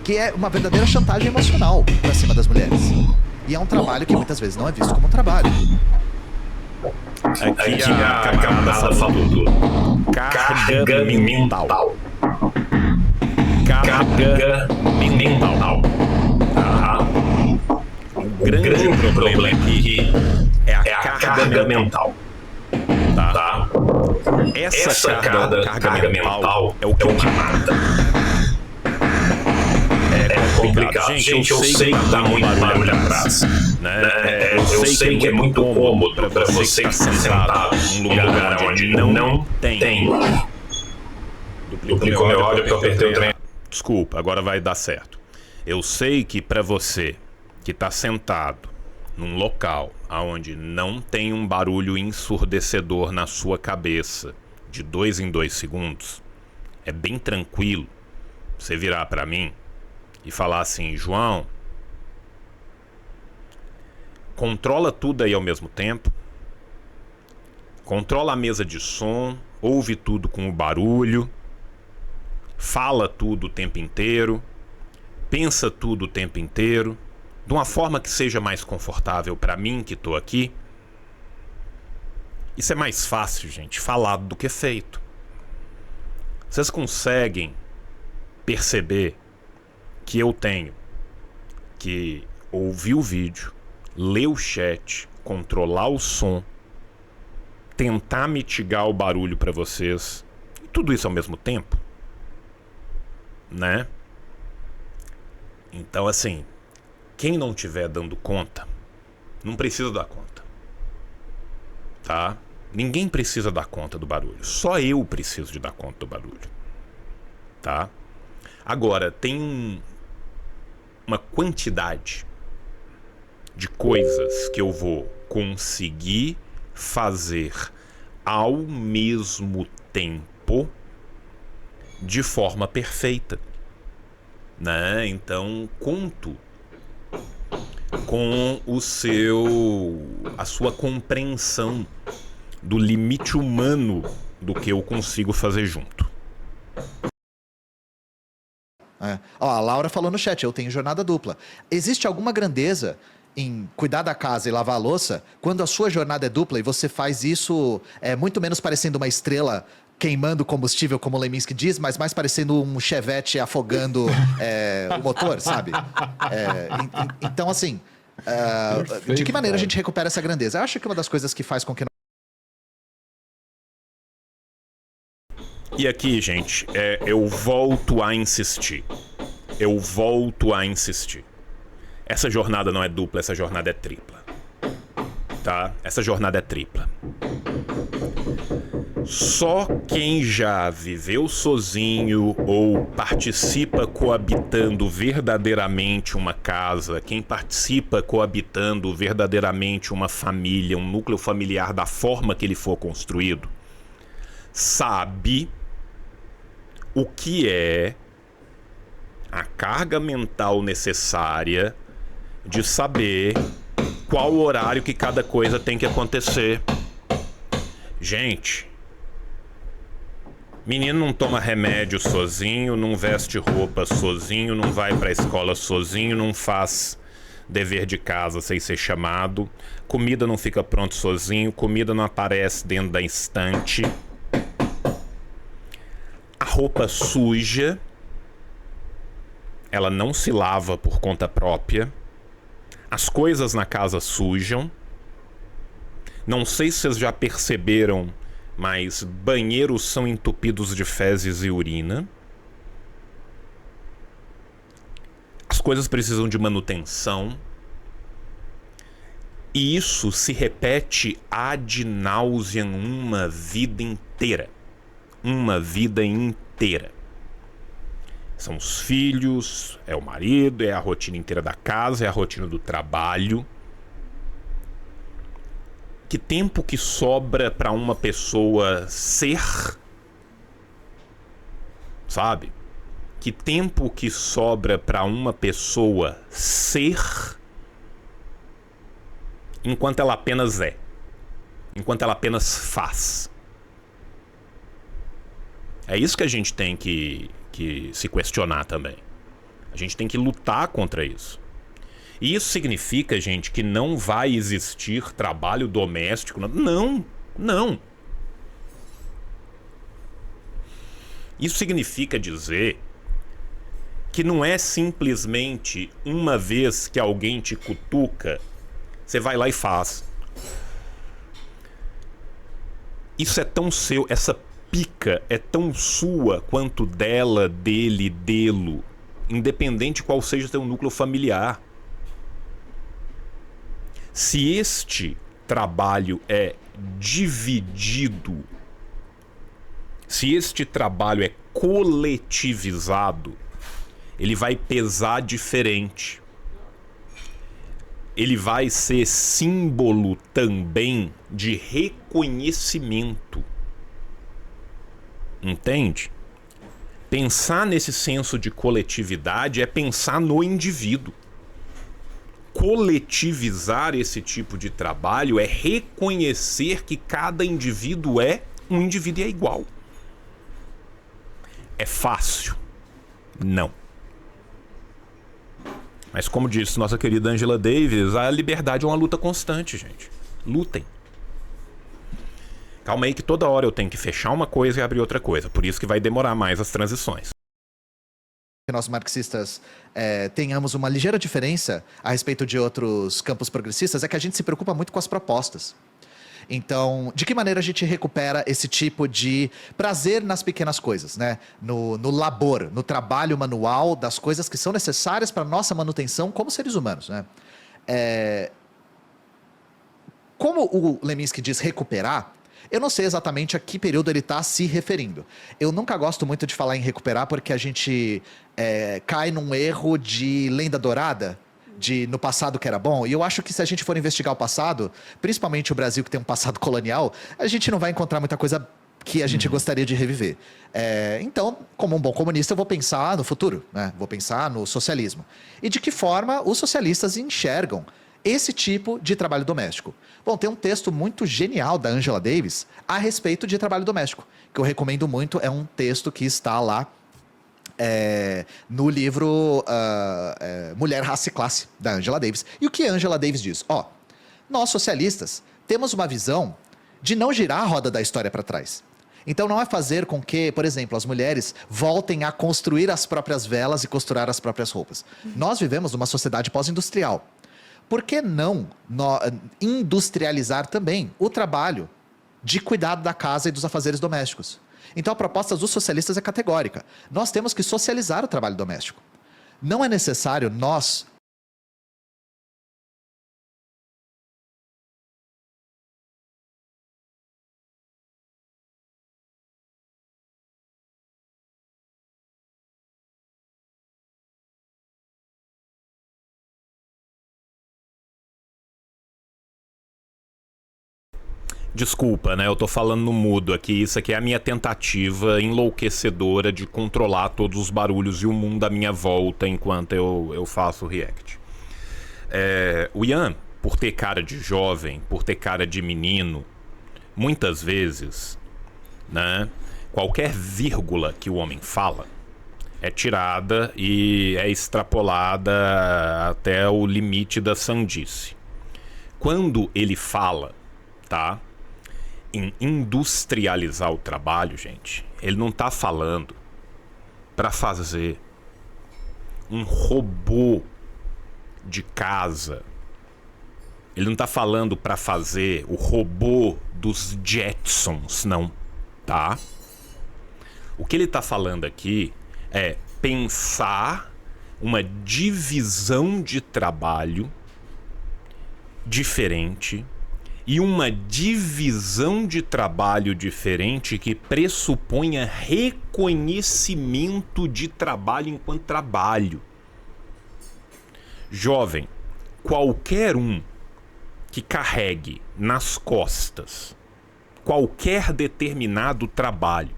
que é uma verdadeira chantagem emocional pra cima das mulheres. E é um trabalho que muitas vezes não é visto como um trabalho. Aqui a camarada falou tudo. Carga mental. Carga mental. Tá? O grande problema aqui é a carga mental. Tá? Essa carga mental é o que mata. É complicado. Gente, eu sei que dá muito barulho atrás. Né? Eu sei que é muito cômodo para você estar sentado num lugar onde não tem. Duplicou meu áudio porque eu apertei o trem. Desculpa, agora vai dar certo. Eu sei que para você que está sentado num local onde não tem um barulho ensurdecedor na sua cabeça de 2 em 2 segundos, é bem tranquilo você virar para mim e falar assim: João, controla tudo aí ao mesmo tempo, controla a mesa de som, ouve tudo com o barulho, fala tudo o tempo inteiro, pensa tudo o tempo inteiro, de uma forma que seja mais confortável para mim que tô aqui. Isso é mais fácil, gente, falado do que feito. Vocês conseguem perceber que eu tenho que ouvir o vídeo, ler o chat, controlar o som, tentar mitigar o barulho para vocês, e tudo isso ao mesmo tempo, né? Então, assim, quem não estiver dando conta, não precisa dar conta, tá? Ninguém precisa dar conta do barulho, só eu preciso de dar conta do barulho, tá? Agora, tem uma quantidade de coisas que eu vou conseguir fazer ao mesmo tempo de forma perfeita, né? Então, conto com a sua compreensão do limite humano do que eu consigo fazer junto. Ó, a Laura falou no chat, eu tenho jornada dupla. Existe alguma grandeza em cuidar da casa e lavar a louça quando a sua jornada é dupla e você faz isso muito menos parecendo uma estrela queimando combustível, como o Leminski diz, mas mais parecendo um chevette afogando o motor, sabe? Então, assim, de que maneira a gente recupera essa grandeza? Eu acho que uma das coisas que faz com que... E aqui, gente, eu volto a insistir. Essa jornada não é dupla, essa jornada é tripla. Tá? Essa jornada é tripla. Só quem já viveu sozinho ou participa coabitando verdadeiramente uma casa, quem participa coabitando verdadeiramente uma família, um núcleo familiar da forma que ele for construído, sabe o que é a carga mental necessária de saber qual horário que cada coisa tem que acontecer. Gente, menino não toma remédio sozinho, não veste roupa sozinho, não vai pra escola sozinho, não faz dever de casa sem ser chamado, comida não fica pronta sozinho, comida não aparece dentro da estante. A roupa suja, ela não se lava por conta própria. As coisas na casa sujam. Não sei se vocês já perceberam, mas banheiros são entupidos de fezes e urina. As coisas precisam de manutenção. E isso se repete ad nauseam uma vida inteira. Uma vida inteira. São os filhos, é o marido, é a rotina inteira da casa, é a rotina do trabalho. Que tempo que sobra para uma pessoa ser? Sabe? Que tempo que sobra para uma pessoa ser enquanto ela apenas é? Enquanto ela apenas faz? É isso que a gente tem que se questionar também. A gente tem que lutar contra isso. E isso significa, gente, que não vai existir trabalho doméstico. Não, não. Isso significa dizer que não é simplesmente uma vez que alguém te cutuca, você vai lá e faz. Isso é tão seu, essa pica é tão sua quanto dela, dele, dele, independente qual seja o teu núcleo familiar. Se este trabalho é dividido, se este trabalho é coletivizado, ele vai pesar diferente. Ele vai ser símbolo também de reconhecimento. Entende? Pensar nesse senso de coletividade é pensar no indivíduo. Coletivizar esse tipo de trabalho é reconhecer que cada indivíduo é um indivíduo e é igual. É fácil? Não. Mas como disse nossa querida Angela Davis, a liberdade é uma luta constante, gente. Lutem. Calma aí que toda hora eu tenho que fechar uma coisa e abrir outra coisa. Por isso que vai demorar mais as transições. que nós marxistas tenhamos uma ligeira diferença a respeito de outros campos progressistas é que a gente se preocupa muito com as propostas. Então, de que maneira a gente recupera esse tipo de prazer nas pequenas coisas, né? No labor, no trabalho manual das coisas que são necessárias para a nossa manutenção como seres humanos, né? Como o Leminski diz recuperar, eu não sei exatamente a que período ele está se referindo. Eu nunca gosto muito de falar em recuperar porque a gente cai num erro de lenda dourada, de no passado que era bom. E eu acho que se a gente for investigar o passado, principalmente o Brasil que tem um passado colonial, a gente não vai encontrar muita coisa que a gente gostaria de reviver. Então, como um bom comunista, eu vou pensar no futuro, né? Vou pensar no socialismo. E de que forma os socialistas enxergam esse tipo de trabalho doméstico. Bom, tem um texto muito genial da Angela Davis a respeito de trabalho doméstico, que eu recomendo muito. É um texto que está lá no livro Mulher, Raça e Classe, da Angela Davis. E o que a Angela Davis diz? Nós socialistas temos uma visão de não girar a roda da história para trás. Então não é fazer com que, por exemplo, as mulheres voltem a construir as próprias velas e costurar as próprias roupas. Nós vivemos numa sociedade pós-industrial. Por que não industrializar também o trabalho de cuidado da casa e dos afazeres domésticos? Então a proposta dos socialistas é categórica. Nós temos que socializar o trabalho doméstico. Não é necessário nós... Desculpa, né? Eu tô falando no mudo aqui. Isso aqui é a minha tentativa enlouquecedora de controlar todos os barulhos e o mundo à minha volta enquanto eu faço o react. O Ian, por ter cara de jovem, por ter cara de menino, muitas vezes, né? Qualquer vírgula que o homem fala é tirada e é extrapolada até o limite da sandice. Quando ele fala, tá? Em industrializar o trabalho, gente, ele não tá falando para fazer um robô de casa. Ele não tá falando para fazer o robô dos Jetsons, não, tá? O que ele tá falando aqui é pensar uma divisão de trabalho diferente e uma divisão de trabalho diferente que pressuponha reconhecimento de trabalho enquanto trabalho. Jovem, qualquer um que carregue nas costas qualquer determinado trabalho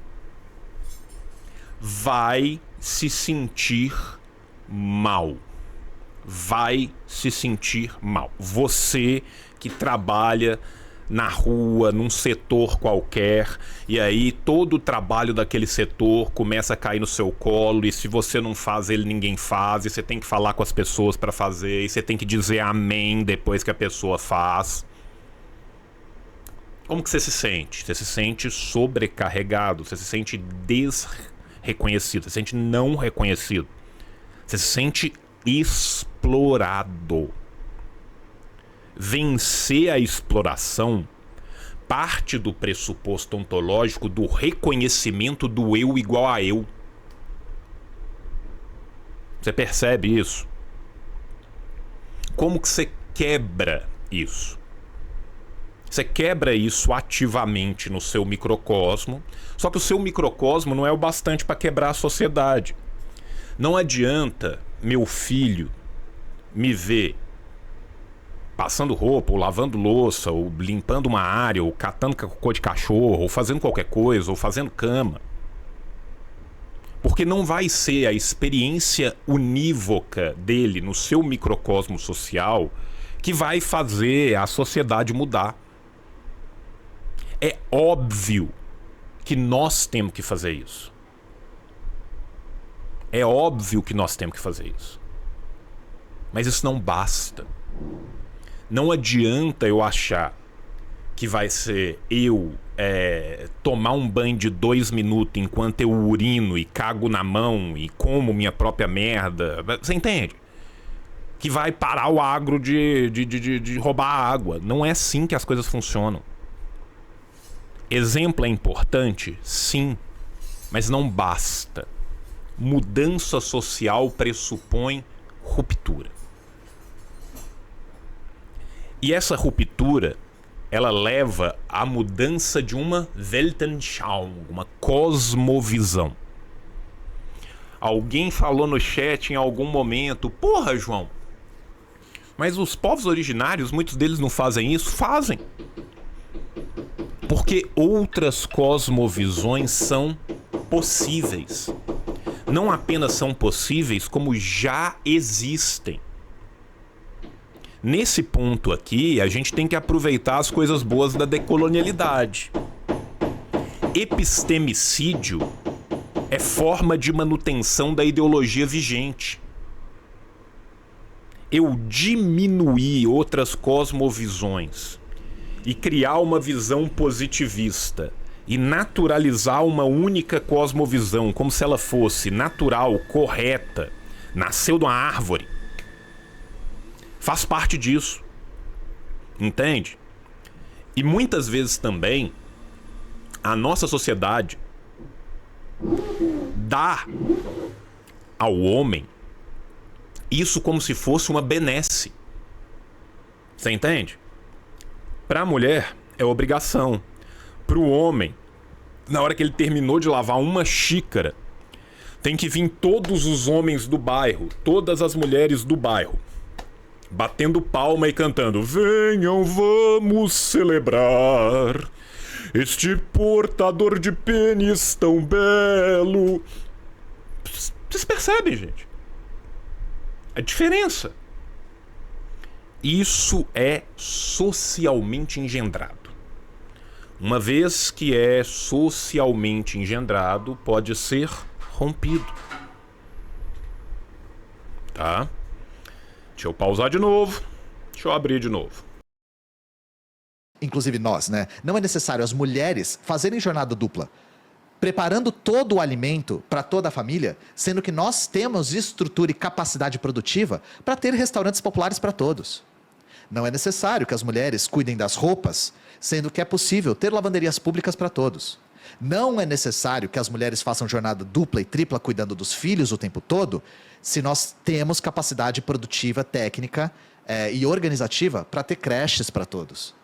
vai se sentir mal. Vai se sentir mal. Você que trabalha na rua, num setor qualquer, e aí todo o trabalho daquele setor começa a cair no seu colo, e se você não faz ele, ninguém faz, e você tem que falar com as pessoas para fazer, e você tem que dizer amém depois que a pessoa faz. Como que você se sente? Você se sente sobrecarregado, você se sente desreconhecido, você se sente não reconhecido, você se sente explorado. Vencer a exploração parte do pressuposto ontológico do reconhecimento do eu igual a eu. Você percebe isso? Como que você quebra isso? Você quebra isso ativamente no seu microcosmo, só que o seu microcosmo não é o bastante para quebrar a sociedade. Não adianta meu filho me ver passando roupa, ou lavando louça, ou limpando uma área, ou catando cocô de cachorro, ou fazendo qualquer coisa, ou fazendo cama. Porque não vai ser a experiência unívoca dele no seu microcosmo social que vai fazer a sociedade mudar. É óbvio que nós temos que fazer isso. É óbvio que nós temos que fazer isso. Mas isso não basta. Não adianta eu achar que vai ser eu tomar um banho de 2 minutos enquanto eu urino e cago na mão e como minha própria merda. Você entende? Que vai parar o agro de roubar a água. Não é assim que as coisas funcionam. Exemplo é importante? Sim. Mas não basta. Mudança social pressupõe ruptura. E essa ruptura, ela leva à mudança de uma Weltanschauung, uma cosmovisão. Alguém falou no chat em algum momento, porra, João, mas os povos originários, muitos deles não fazem isso? Fazem. Porque outras cosmovisões são possíveis. Não apenas são possíveis, como já existem. Nesse ponto aqui, a gente tem que aproveitar as coisas boas da decolonialidade. Epistemicídio é forma de manutenção da ideologia vigente. Eu diminuir outras cosmovisões e criar uma visão positivista e naturalizar uma única cosmovisão como se ela fosse natural, correta, nasceu de uma árvore, faz parte disso, entende? E muitas vezes também a nossa sociedade dá ao homem isso como se fosse uma benesse. Você entende? Para a mulher é obrigação. Para o homem, na hora que ele terminou de lavar uma xícara, tem que vir todos os homens do bairro, todas as mulheres do bairro, batendo palma e cantando: venham, vamos celebrar este portador de pênis tão belo. Vocês percebem, gente? A diferença. Isso é socialmente engendrado. Uma vez que é socialmente engendrado, pode ser rompido. Tá? Deixa eu pausar de novo. Deixa eu abrir de novo. Inclusive nós, né? Não é necessário as mulheres fazerem jornada dupla, preparando todo o alimento para toda a família, sendo que nós temos estrutura e capacidade produtiva para ter restaurantes populares para todos. Não é necessário que as mulheres cuidem das roupas, sendo que é possível ter lavanderias públicas para todos. Não é necessário que as mulheres façam jornada dupla e tripla cuidando dos filhos o tempo todo, se nós temos capacidade produtiva, técnica e organizativa para ter creches para todos.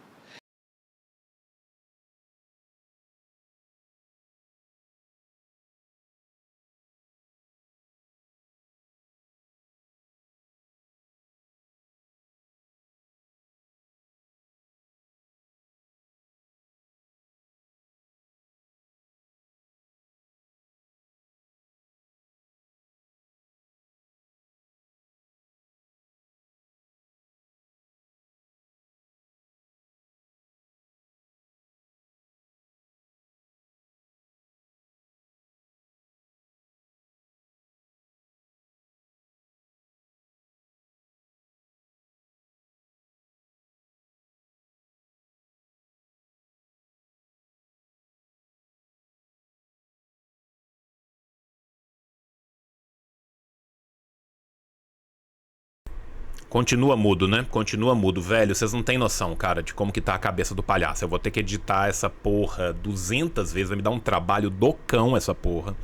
Continua mudo, né? Continua mudo, velho. Vocês não têm noção, cara, de como que tá a cabeça do palhaço. Eu vou ter que editar essa porra 200 vezes. Vai me dar um trabalho do cão essa porra.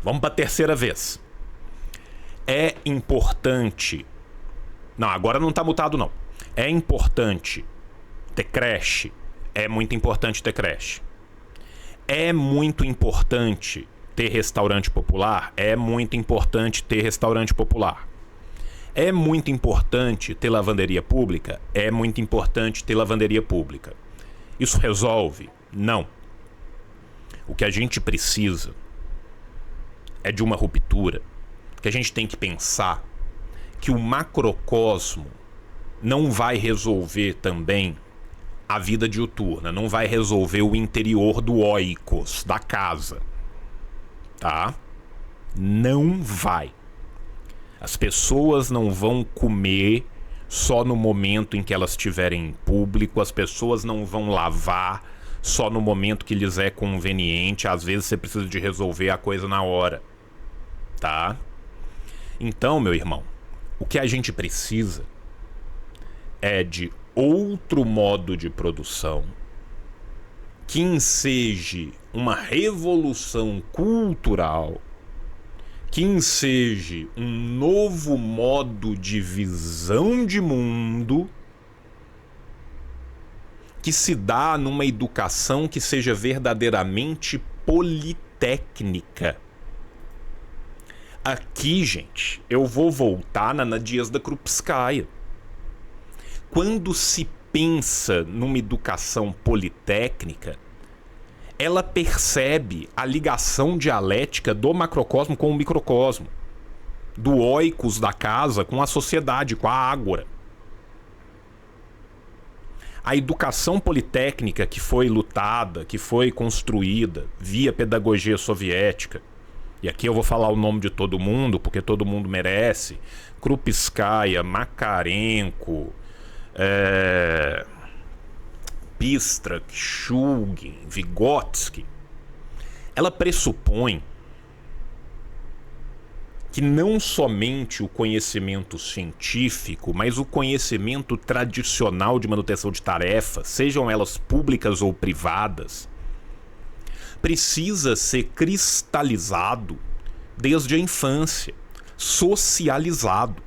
Vamos pra terceira vez. É importante... Não, agora não tá mutado, não. É importante ter creche. É muito importante ter creche. É muito importante ter restaurante popular. É muito importante ter restaurante popular. É muito importante ter lavanderia pública? É muito importante ter lavanderia pública. Isso resolve? Não. O que a gente precisa é de uma ruptura. Que a gente tem que pensar que o macrocosmo não vai resolver também a vida diuturna, não vai resolver o interior do oikos, da casa. Tá? Não vai. As pessoas não vão comer só no momento em que elas estiverem em público, as pessoas não vão lavar só no momento que lhes é conveniente. Às vezes você precisa de resolver a coisa na hora, tá? Então, meu irmão, o que a gente precisa é de outro modo de produção que enseje uma revolução cultural, que enseje um novo modo de visão de mundo, que se dá numa educação que seja verdadeiramente politécnica. Aqui, gente, eu vou voltar na Ana Dias da Krupskaya. Quando se pensa numa educação politécnica, ela percebe a ligação dialética do macrocosmo com o microcosmo, do oikos da casa com a sociedade, com a ágora. A educação politécnica que foi lutada, que foi construída via pedagogia soviética, e aqui eu vou falar o nome de todo mundo, porque todo mundo merece: Krupskaya, Makarenko, Pistrak, Shulgin, Vygotsky, ela pressupõe que não somente o conhecimento científico, mas o conhecimento tradicional de manutenção de tarefas, sejam elas públicas ou privadas, precisa ser cristalizado desde a infância, socializado.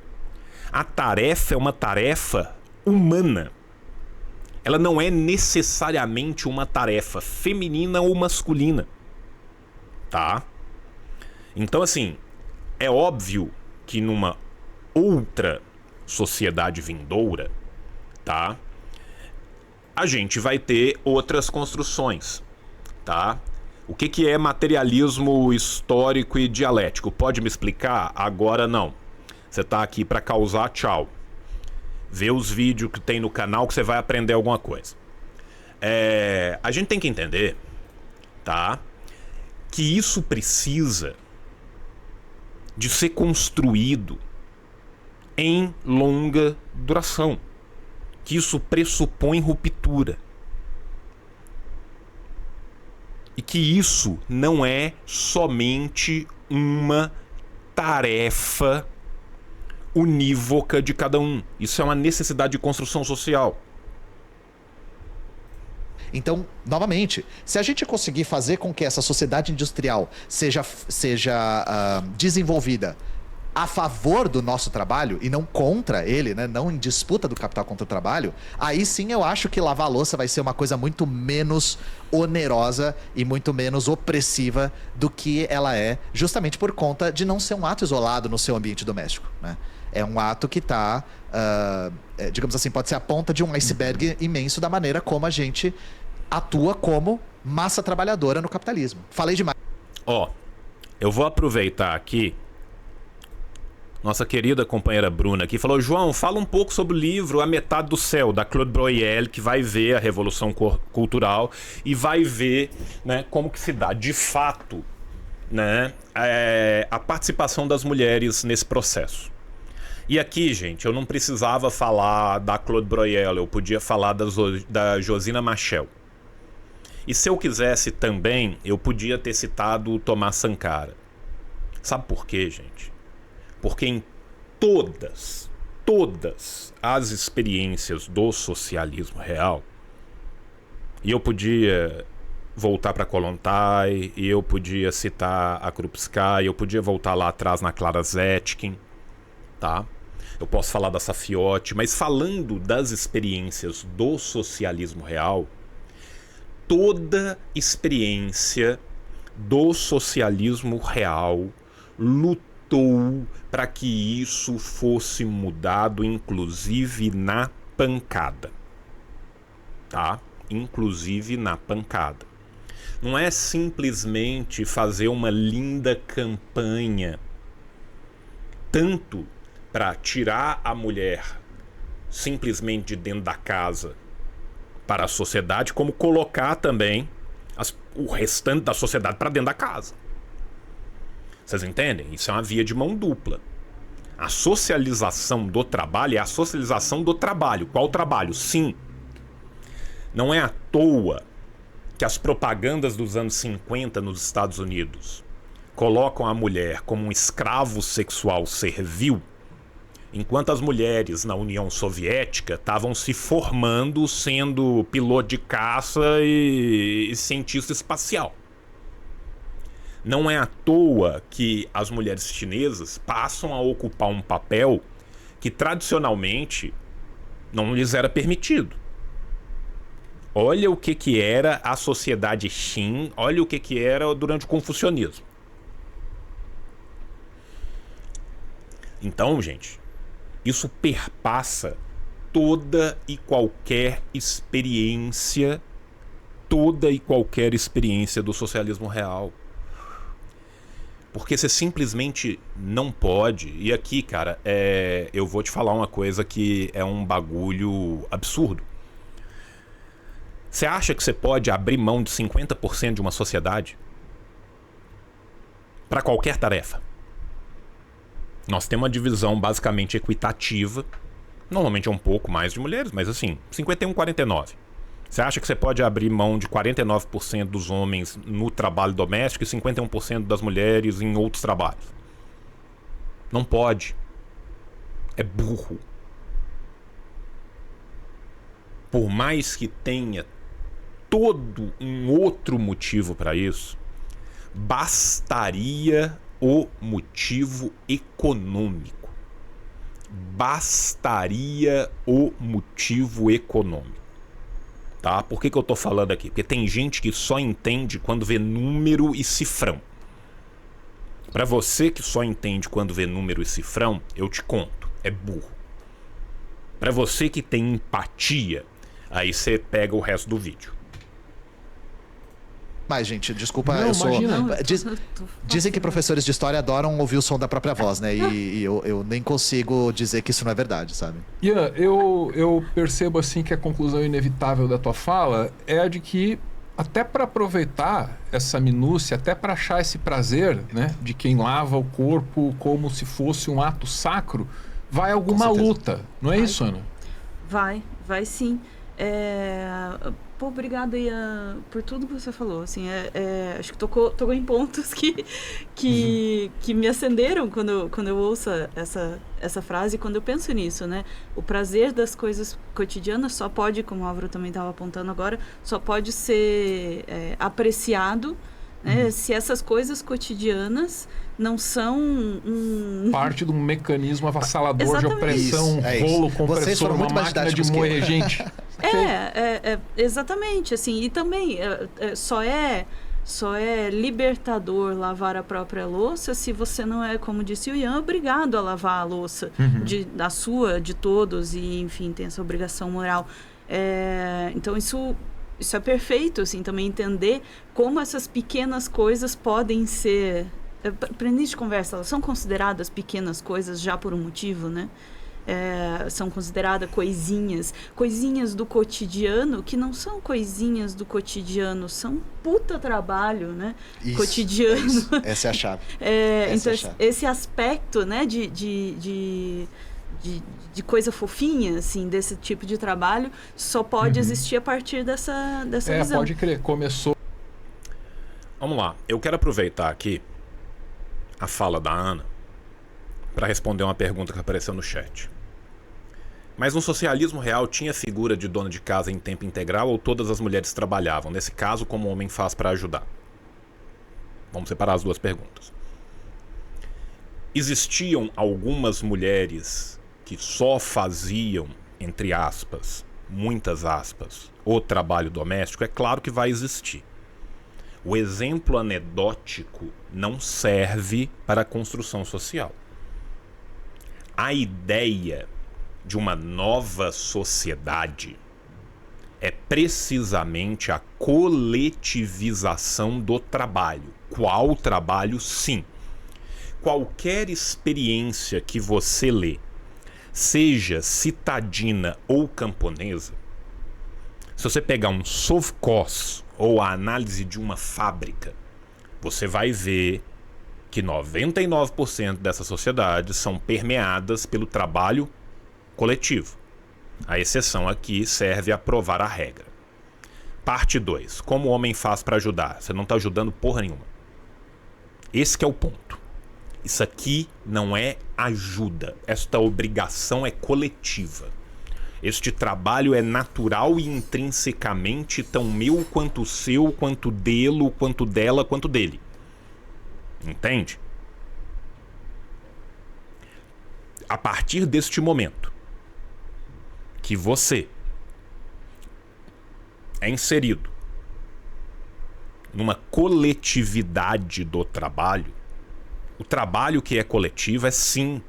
A tarefa é uma tarefa humana. Ela não é necessariamente uma tarefa feminina ou masculina, tá? Então, assim, é óbvio que numa outra sociedade vindoura, tá, a gente vai ter outras construções, tá? O que é materialismo histórico e dialético? Pode me explicar? Agora não. Você tá aqui para causar, tchau. Vê os vídeos que tem no canal que você vai aprender alguma coisa. A gente tem que entender, tá, que isso precisa de ser construído em longa duração, que isso pressupõe ruptura, e que isso não é somente uma tarefa unívoca de cada um. Isso é uma necessidade de construção social. Então, novamente, se a gente conseguir fazer com que essa sociedade industrial seja desenvolvida a favor do nosso trabalho e não contra ele, né? Não em disputa do capital contra o trabalho, aí sim eu acho que lavar a louça vai ser uma coisa muito menos onerosa e muito menos opressiva do que ela é, justamente por conta de não ser um ato isolado no seu ambiente doméstico, né? É um ato que está, digamos assim, pode ser a ponta de um iceberg imenso da maneira como a gente atua como massa trabalhadora no capitalismo. Falei demais. Eu vou aproveitar aqui. Nossa querida companheira Bruna aqui falou: João, fala um pouco sobre o livro A Metade do Céu, da Claude Breuil, que vai ver a Revolução Cultural e vai ver, né, como que se dá de fato, né, a participação das mulheres nesse processo. E aqui, gente, eu não precisava falar da Claude Breuil, eu podia falar da Josina Machel. E se eu quisesse também, eu podia ter citado o Thomas Sankara. Sabe por quê, gente? Porque em todas as experiências do socialismo real, e eu podia voltar para Kollontai, e eu podia citar a Krupskaya, eu podia voltar lá atrás na Clara Zetkin, tá? Eu posso falar da Safiotti, mas falando das experiências do socialismo real, toda experiência do socialismo real lutou para que isso fosse mudado, inclusive na pancada, tá? Inclusive na pancada. Não é simplesmente fazer uma linda campanha, tanto para tirar a mulher simplesmente de dentro da casa para a sociedade, como colocar também o restante da sociedade para dentro da casa. Vocês entendem? Isso é uma via de mão dupla. A socialização do trabalho é a socialização do trabalho. Qual trabalho? Sim. Não é à toa que as propagandas dos anos 50 nos Estados Unidos colocam a mulher como um escravo sexual servil, enquanto as mulheres na União Soviética estavam se formando sendo piloto de caça e cientista espacial. Não é à toa que as mulheres chinesas passam a ocupar um papel que tradicionalmente não lhes era permitido. Olha o que era a sociedade Xin, olha o que era durante o confucionismo. Então, gente, isso perpassa toda e qualquer experiência do socialismo real. Porque você simplesmente não pode. E aqui, cara, eu vou te falar uma coisa que é um bagulho absurdo. Você acha que você pode abrir mão de 50% de uma sociedade para qualquer tarefa? Nós temos uma divisão basicamente equitativa. Normalmente é um pouco mais de mulheres, mas assim, 51-49. Você acha que você pode abrir mão de 49% dos homens no trabalho doméstico e 51% das mulheres em outros trabalhos? Não pode. É burro. Por mais que tenha todo um outro motivo para isso, bastaria o motivo econômico. Bastaria o motivo econômico. Tá? Por que eu tô falando aqui? Porque tem gente que só entende quando vê número e cifrão. Pra você que só entende quando vê número e cifrão, eu te conto, é burro. Pra você que tem empatia, aí você pega o resto do vídeo. Mas, gente, desculpa, Não, eu sou... imagina. Dizem que professores de história adoram ouvir o som da própria voz, né? E eu nem consigo dizer que isso não é verdade, sabe? Ian, eu percebo assim que a conclusão inevitável da tua fala é a de que até para aproveitar essa minúcia, até para achar esse prazer, né, de quem lava o corpo como se fosse um ato sacro, vai alguma luta, não é isso, Ana? Vai sim. Pô, obrigada, Ian, por tudo que você falou. Assim, acho que tocou em pontos que me acenderam quando eu ouço essa frase, quando eu penso nisso, né? O prazer das coisas cotidianas só pode, como o Álvaro também estava apontando agora, só pode ser apreciado, né, se essas coisas cotidianas não são parte de um mecanismo avassalador. Exatamente. De opressão, rolo compressor, uma máquina de moer gente. Exatamente, assim, e também só é libertador lavar a própria louça se você não é, como disse o Ian, obrigado a lavar a louça da sua, de todos, e enfim, tem essa obrigação moral. Então isso é perfeito, assim, também entender como essas pequenas coisas podem ser, para início de conversa, elas são consideradas pequenas coisas já por um motivo, né? São consideradas coisinhas do cotidiano, que não são coisinhas do cotidiano, são puta trabalho, né? Isso, cotidiano. Essa é a chave. Então, esse aspecto, né, de coisa fofinha, assim, desse tipo de trabalho, só pode existir a partir dessa visão. Pode crer, começou. Vamos lá, eu quero aproveitar aqui a fala da Ana para responder uma pergunta que apareceu no chat. Mas no socialismo real tinha figura de dona de casa em tempo integral ou todas as mulheres trabalhavam? Nesse caso, como o homem faz para ajudar? Vamos separar as duas perguntas. Existiam algumas mulheres que só faziam, entre aspas, muitas aspas, o trabalho doméstico? É claro que vai existir. O exemplo anedótico não serve para a construção social. A ideia de uma nova sociedade é precisamente a coletivização do trabalho. Qual trabalho? Sim. Qualquer experiência que você lê, seja citadina ou camponesa, se você pegar um sovkhoz ou a análise de uma fábrica, você vai ver que 99% dessas sociedades são permeadas pelo trabalho coletivo. A exceção aqui serve a provar a regra. Parte 2. Como o homem faz pra ajudar? Você não tá ajudando porra nenhuma. Esse que é o ponto. Isso aqui não é ajuda. Esta obrigação é coletiva. Este trabalho é natural e intrinsecamente tão meu quanto seu, quanto dele, quanto dela, quanto dele. Entende? A partir deste momento que você é inserido numa coletividade do trabalho, o trabalho que é coletivo é sim,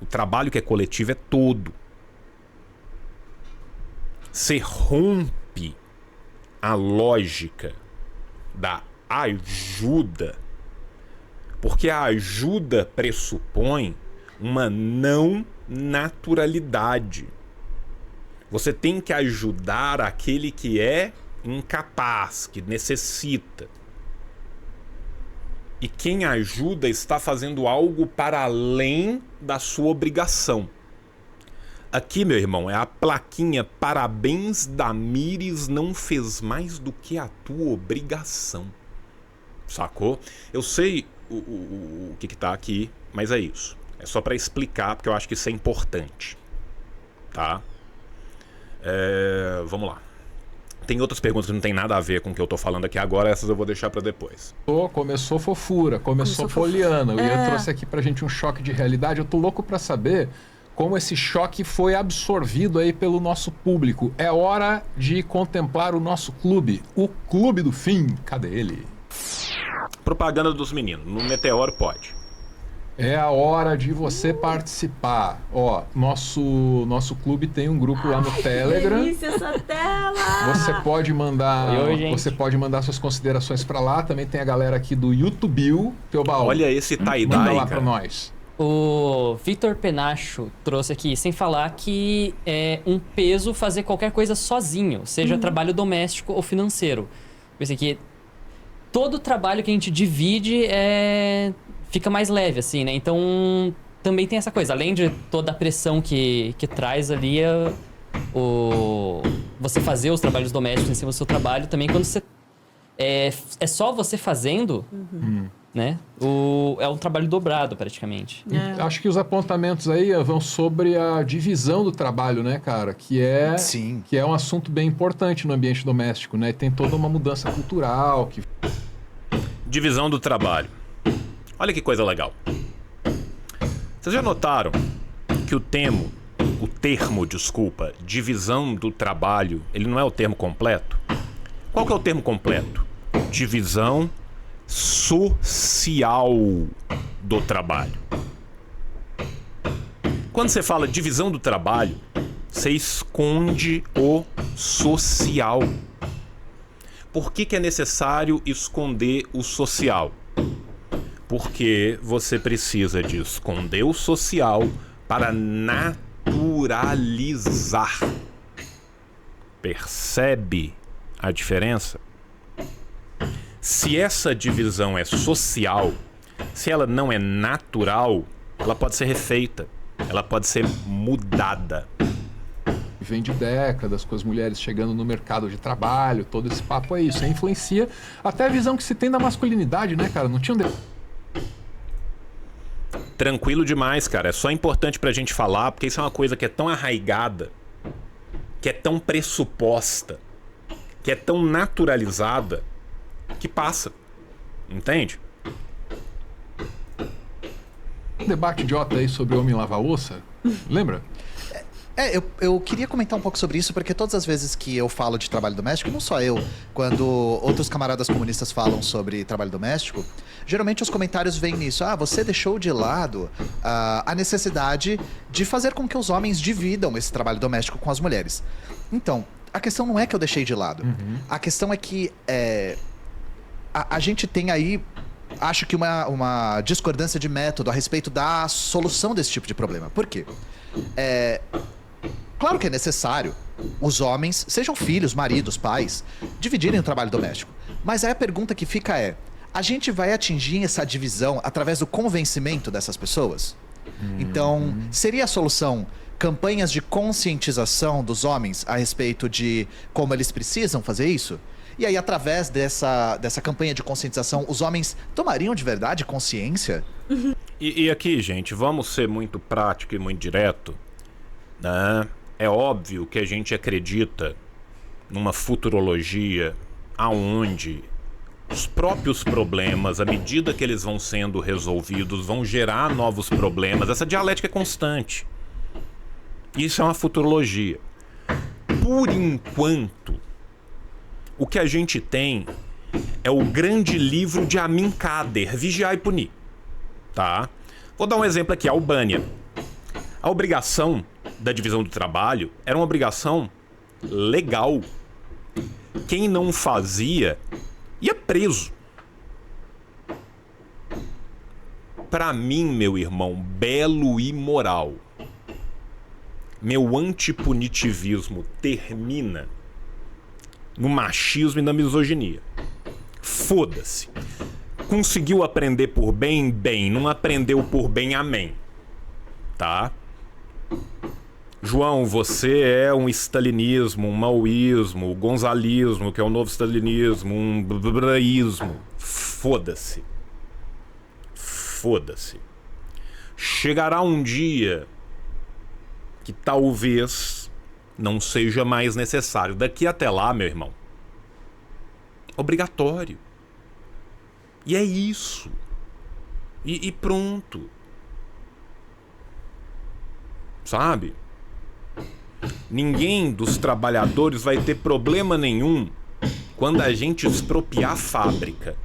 o trabalho que é coletivo é todo. Você rompe a lógica da ajuda, porque a ajuda pressupõe uma não naturalidade. Você tem que ajudar aquele que é incapaz, que necessita. E quem ajuda está fazendo algo para além da sua obrigação. Aqui, meu irmão, é a plaquinha "Parabéns, Damires não fez mais do que a tua obrigação". Sacou? Eu sei o que tá aqui, mas é isso. É só para explicar, porque eu acho que isso é importante. Tá? Vamos lá. Tem outras perguntas que não tem nada a ver com o que eu tô falando aqui agora, essas eu vou deixar para depois. Começou fofura, começou poliana. O Ian trouxe aqui pra gente um choque de realidade. Eu tô louco pra saber como esse choque foi absorvido aí pelo nosso público. É hora de contemplar o nosso clube, o Clube do Fim. Cadê ele? Propaganda dos meninos. No Meteoro pode. É a hora de você participar. Ó, nosso clube tem um grupo lá no Telegram. Delícia essa tela! Você pode mandar, Oi, você pode mandar suas considerações pra lá. Também tem a galera aqui do YouTube. Teobaldo, Olha esse tie-dye, manda lá cara. pra nós. O Victor Penacho trouxe aqui, sem falar que é um peso fazer qualquer coisa sozinho, seja trabalho doméstico ou financeiro. Pensei que todo trabalho que a gente divide fica mais leve, assim, né? Então, também tem essa coisa. Além de toda a pressão que traz ali, você fazer os trabalhos domésticos em cima do seu trabalho, também quando você... É só você fazendo, né? É um trabalho dobrado, praticamente. Acho que os apontamentos aí vão sobre a divisão do trabalho, né, cara? Que é um assunto bem importante no ambiente doméstico, né? Tem toda uma mudança cultural. Divisão do trabalho. Olha que coisa legal. Vocês já notaram que o termo, divisão do trabalho, ele não é o termo completo? Qual que é o termo completo? Divisão social do trabalho. Quando você fala divisão do trabalho, você esconde o social. Por que é necessário esconder o social? Porque você precisa de esconder o social para naturalizar. Percebe a diferença? Se essa divisão é social, se ela não é natural, ela pode ser refeita, ela pode ser mudada. Vem de décadas, com as mulheres chegando no mercado de trabalho, todo esse papo é isso. Influencia até a visão que se tem da masculinidade, né, cara? Não tinha Tranquilo demais, cara. É só importante pra gente falar, porque isso é uma coisa que é tão arraigada, que é tão pressuposta, que é tão naturalizada, que passa. Entende? um debate idiota aí sobre homem lavar louça. Lembra? Eu queria comentar um pouco sobre isso, porque todas as vezes que eu falo de trabalho doméstico, não só eu, quando outros camaradas comunistas falam sobre trabalho doméstico, geralmente os comentários vêm nisso. Ah, você deixou de lado a necessidade de fazer com que os homens dividam esse trabalho doméstico com as mulheres. Então, a questão não é que eu deixei de lado. A questão é que a gente tem aí, acho que uma discordância de método a respeito da solução desse tipo de problema. Por quê? Claro que é necessário os homens, sejam filhos, maridos, pais, dividirem o trabalho doméstico. Mas aí a pergunta que fica é: a gente vai atingir essa divisão através do convencimento dessas pessoas? Então, seria a solução campanhas de conscientização dos homens a respeito de como eles precisam fazer isso. E aí, através dessa campanha de conscientização, os homens tomariam de verdade consciência? E aqui, gente, vamos ser muito prático e muito direto, né? É óbvio que a gente acredita numa futurologia aonde os próprios problemas, à medida que eles vão sendo resolvidos, vão gerar novos problemas. Essa dialética é constante. Isso é uma futurologia. Por enquanto, o que a gente tem é o grande livro de Amin Kader, Vigiar e Punir. Tá? Vou dar um exemplo aqui, a Albânia. A obrigação da divisão do trabalho era uma obrigação legal. Quem não fazia ia preso. Pra mim, meu irmão, belo e moral, meu antipunitivismo termina no machismo e na misoginia. Foda-se. Conseguiu aprender por bem, bem. Não aprendeu por bem, amém. Tá? João, você é um stalinismo, um maoísmo, um gonzalismo, que é o novo stalinismo, um braísmo. Foda-se. Foda-se. Chegará um dia que talvez não seja mais necessário. Daqui até lá, meu irmão, obrigatório. E é isso. E pronto. Sabe? Ninguém dos trabalhadores vai ter problema nenhum quando a gente expropriar a fábrica.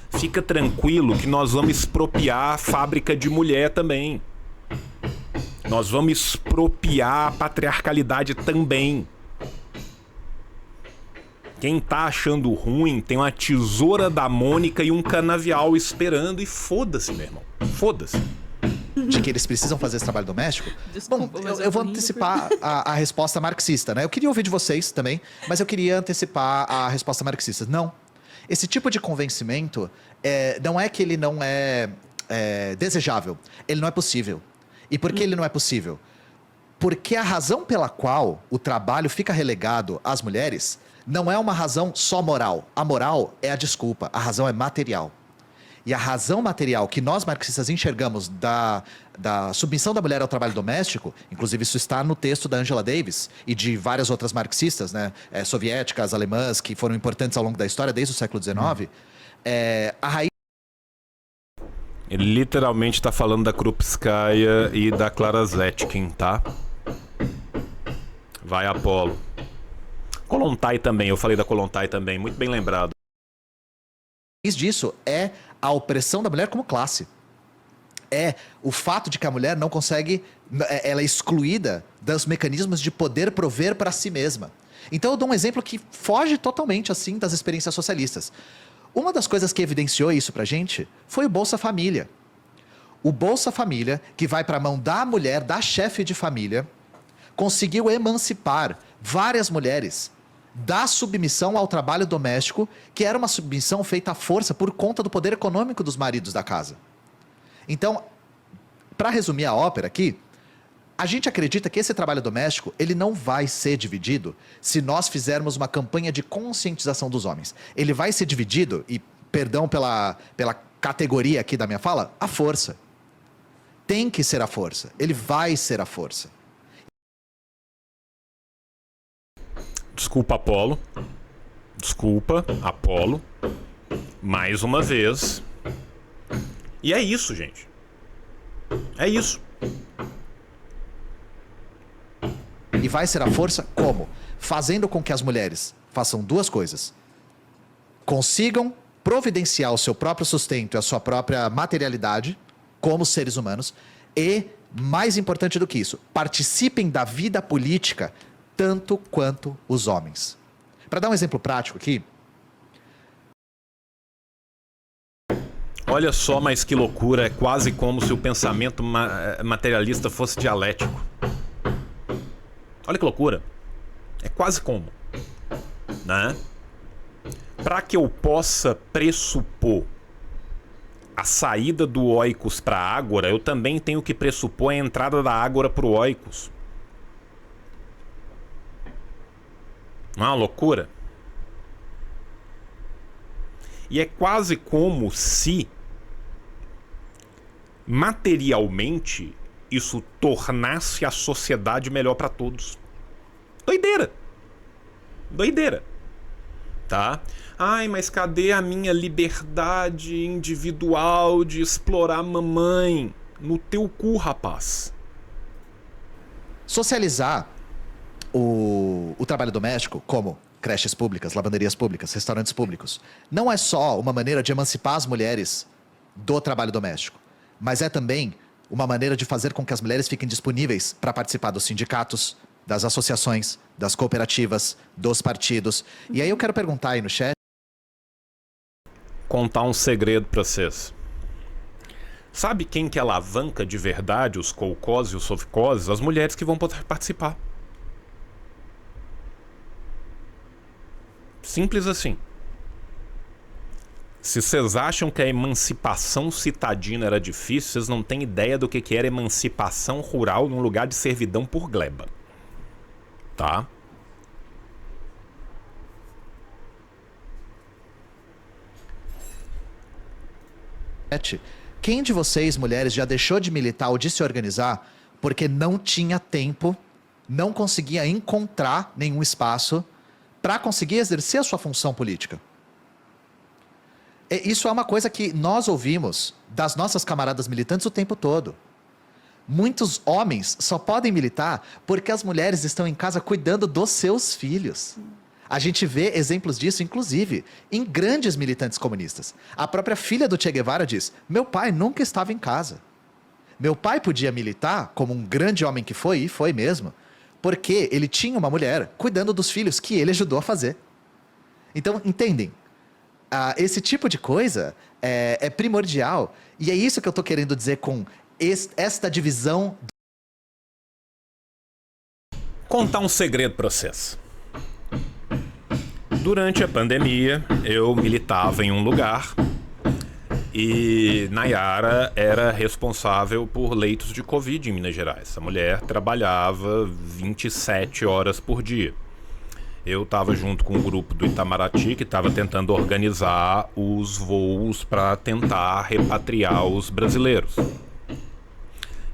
Fica tranquilo que nós vamos expropriar a fábrica de mulher também. Nós vamos expropriar a patriarcalidade também. Quem tá achando ruim tem uma tesoura da Mônica e um canavial esperando e foda-se, meu irmão. Foda-se. De que eles precisam fazer esse trabalho doméstico? Desculpa, Bom, mas eu vou tô rindo antecipar a resposta marxista, né? Eu queria ouvir de vocês também, mas eu queria antecipar a resposta marxista. Não. Esse tipo de convencimento não é que ele não é desejável, ele não é possível. E por que ele não é possível? Porque a razão pela qual o trabalho fica relegado às mulheres não é uma razão só moral. A moral é a desculpa, a razão é material. E a razão material que nós marxistas enxergamos da submissão da mulher ao trabalho doméstico, inclusive isso está no texto da Angela Davis e de várias outras marxistas, né, soviéticas, alemãs, que foram importantes ao longo da história, desde o século XIX, a raiz... Ele literalmente tá falando da Krupskaya e da Clara Zetkin, tá? Vai, Apolo. Kollontai também, eu falei da Kollontai também, muito bem lembrado. disso é a opressão da mulher como classe. É o fato de que a mulher não consegue, ela é excluída dos mecanismos de poder prover para si mesma. Então eu dou um exemplo que foge totalmente assim das experiências socialistas. Uma das coisas que evidenciou isso pra gente foi o Bolsa Família. O Bolsa Família, que vai para a mão da mulher, da chefe de família, conseguiu emancipar várias mulheres da submissão ao trabalho doméstico, que era uma submissão feita à força por conta do poder econômico dos maridos da casa. Então, para resumir a ópera aqui, a gente acredita que esse trabalho doméstico ele não vai ser dividido se nós fizermos uma campanha de conscientização dos homens. Ele vai ser dividido, e perdão pela categoria aqui da minha fala, à força. Tem que ser a força. Ele vai ser a força. Desculpa, Apolo. Desculpa, Apolo. Mais uma vez. E é isso, gente. É isso. E vai ser a força como? Fazendo com que as mulheres façam duas coisas. Consigam providenciar o seu próprio sustento e a sua própria materialidade como seres humanos e, mais importante do que isso, participem da vida política tanto quanto os homens. Para dar um exemplo prático aqui. Olha só, mas que loucura. É quase como se o pensamento materialista fosse dialético. Olha que loucura. É quase como, né? Para que eu possa pressupor a saída do oikos para a ágora, eu também tenho que pressupor a entrada da ágora para o oikos. Não é uma loucura? E é quase como se materialmente isso tornasse a sociedade melhor para todos. Doideira. Doideira. Tá? Ai, mas cadê a minha liberdade individual de explorar a mamãe? No teu cu, rapaz. Socializar o trabalho doméstico, como creches públicas, lavanderias públicas, restaurantes públicos, não é só uma maneira de emancipar as mulheres do trabalho doméstico, mas é também uma maneira de fazer com que as mulheres fiquem disponíveis para participar dos sindicatos, das associações, das cooperativas, dos partidos. E aí eu quero perguntar aí no chat. Contar um segredo pra vocês. Sabe quem que alavanca de verdade os colcós e os sovicós? As mulheres que vão poder participar. Simples assim. Se vocês acham que a emancipação citadina era difícil, vocês não têm ideia do que era emancipação rural num lugar de servidão por gleba. Tá? Quem de vocês, mulheres, já deixou de militar ou de se organizar porque não tinha tempo, não conseguia encontrar nenhum espaço para conseguir exercer a sua função política? Isso é uma coisa que nós ouvimos das nossas camaradas militantes o tempo todo. Muitos homens só podem militar porque as mulheres estão em casa cuidando dos seus filhos. A gente vê exemplos disso, inclusive, em grandes militantes comunistas. A própria filha do Che Guevara diz: meu pai nunca estava em casa. Meu pai podia militar, como um grande homem que foi, e foi mesmo, porque ele tinha uma mulher cuidando dos filhos que ele ajudou a fazer. Então, entendem? Esse tipo de coisa é primordial. E é isso que eu estou querendo dizer com esta divisão. Contar um segredo pra vocês. Durante a pandemia, eu militava em um lugar e Nayara era responsável por leitos de Covid em Minas Gerais. Essa mulher trabalhava 27 horas por dia. Eu estava junto com o grupo do Itamaraty, que estava tentando organizar os voos para tentar repatriar os brasileiros.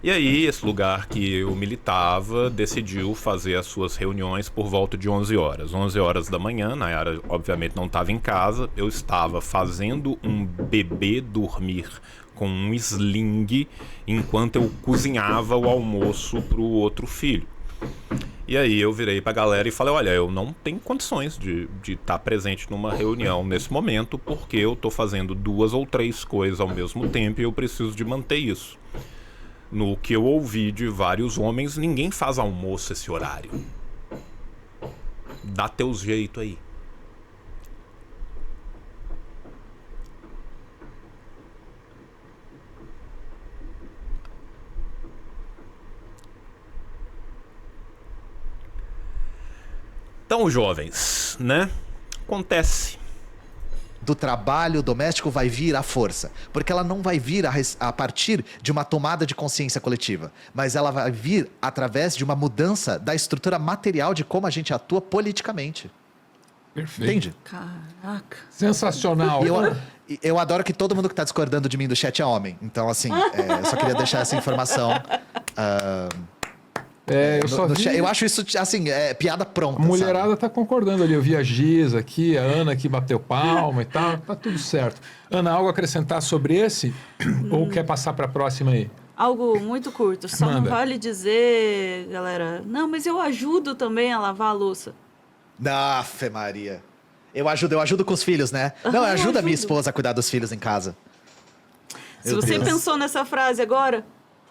E aí, esse lugar que eu militava decidiu fazer as suas reuniões por volta de 11 horas. 11 horas da manhã, Nayara obviamente não estava em casa, eu estava fazendo um bebê dormir com um sling enquanto eu cozinhava o almoço para o outro filho. E aí eu virei pra galera e falei: olha, eu não tenho condições de estar presente numa reunião nesse momento, porque eu tô fazendo 2 ou 3 coisas ao mesmo tempo e eu preciso de manter isso. No que eu ouvi de vários homens, ninguém faz almoço esse horário. Dá teus jeito aí. Então, jovens, né? Acontece. Do trabalho doméstico vai vir a força. Porque ela não vai vir a partir de uma tomada de consciência coletiva. Mas ela vai vir através de uma mudança da estrutura material de como a gente atua politicamente. Perfeito. Entende? Caraca. Sensacional. E eu adoro que todo mundo que tá discordando de mim do chat é homem. Então, assim, eu só queria deixar essa informação. Eu acho isso, assim, piada pronta. A mulherada sabe? tá concordando ali. Eu vi a Giza aqui, a Ana que bateu palma e tal. Tá tudo certo. Ana, algo a acrescentar sobre esse? Ou quer passar para a próxima aí? Algo muito curto. Só Manda. não vale dizer, galera, não, mas eu ajudo também a lavar a louça. Afe Maria. Eu ajudo com os filhos, né? Não, eu ajudo a minha esposa a cuidar dos filhos em casa. Se Meu você Deus. pensou nessa frase agora,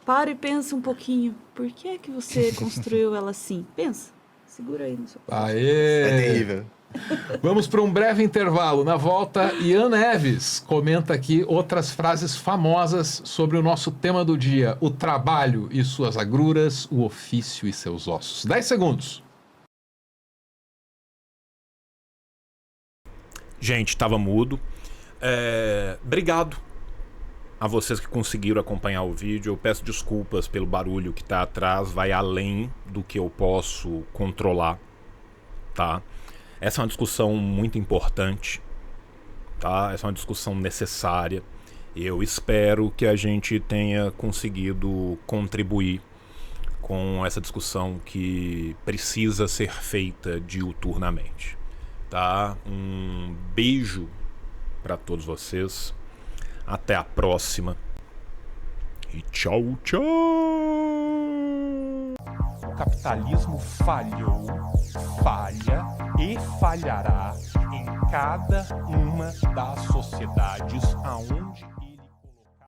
para e pensa um pouquinho. Por que é que você construiu ela assim? Pensa. Segura aí no seu coração. Aê! É terrível. Vamos para um breve intervalo. Na volta, Ian Neves comenta aqui outras frases famosas sobre o nosso tema do dia: o trabalho e suas agruras, o ofício e seus ossos. 10 segundos. Gente, tava mudo. Obrigado. a vocês que conseguiram acompanhar o vídeo. Eu peço desculpas pelo barulho que tá atrás, vai além do que eu posso controlar, tá? Essa é uma discussão muito importante, tá? Essa é uma discussão necessária. Eu espero que a gente tenha conseguido contribuir com essa discussão que precisa ser feita diuturnamente, tá? Um beijo para todos vocês. Até a próxima. E tchau, tchau! O capitalismo falhou, falha e falhará em cada uma das sociedades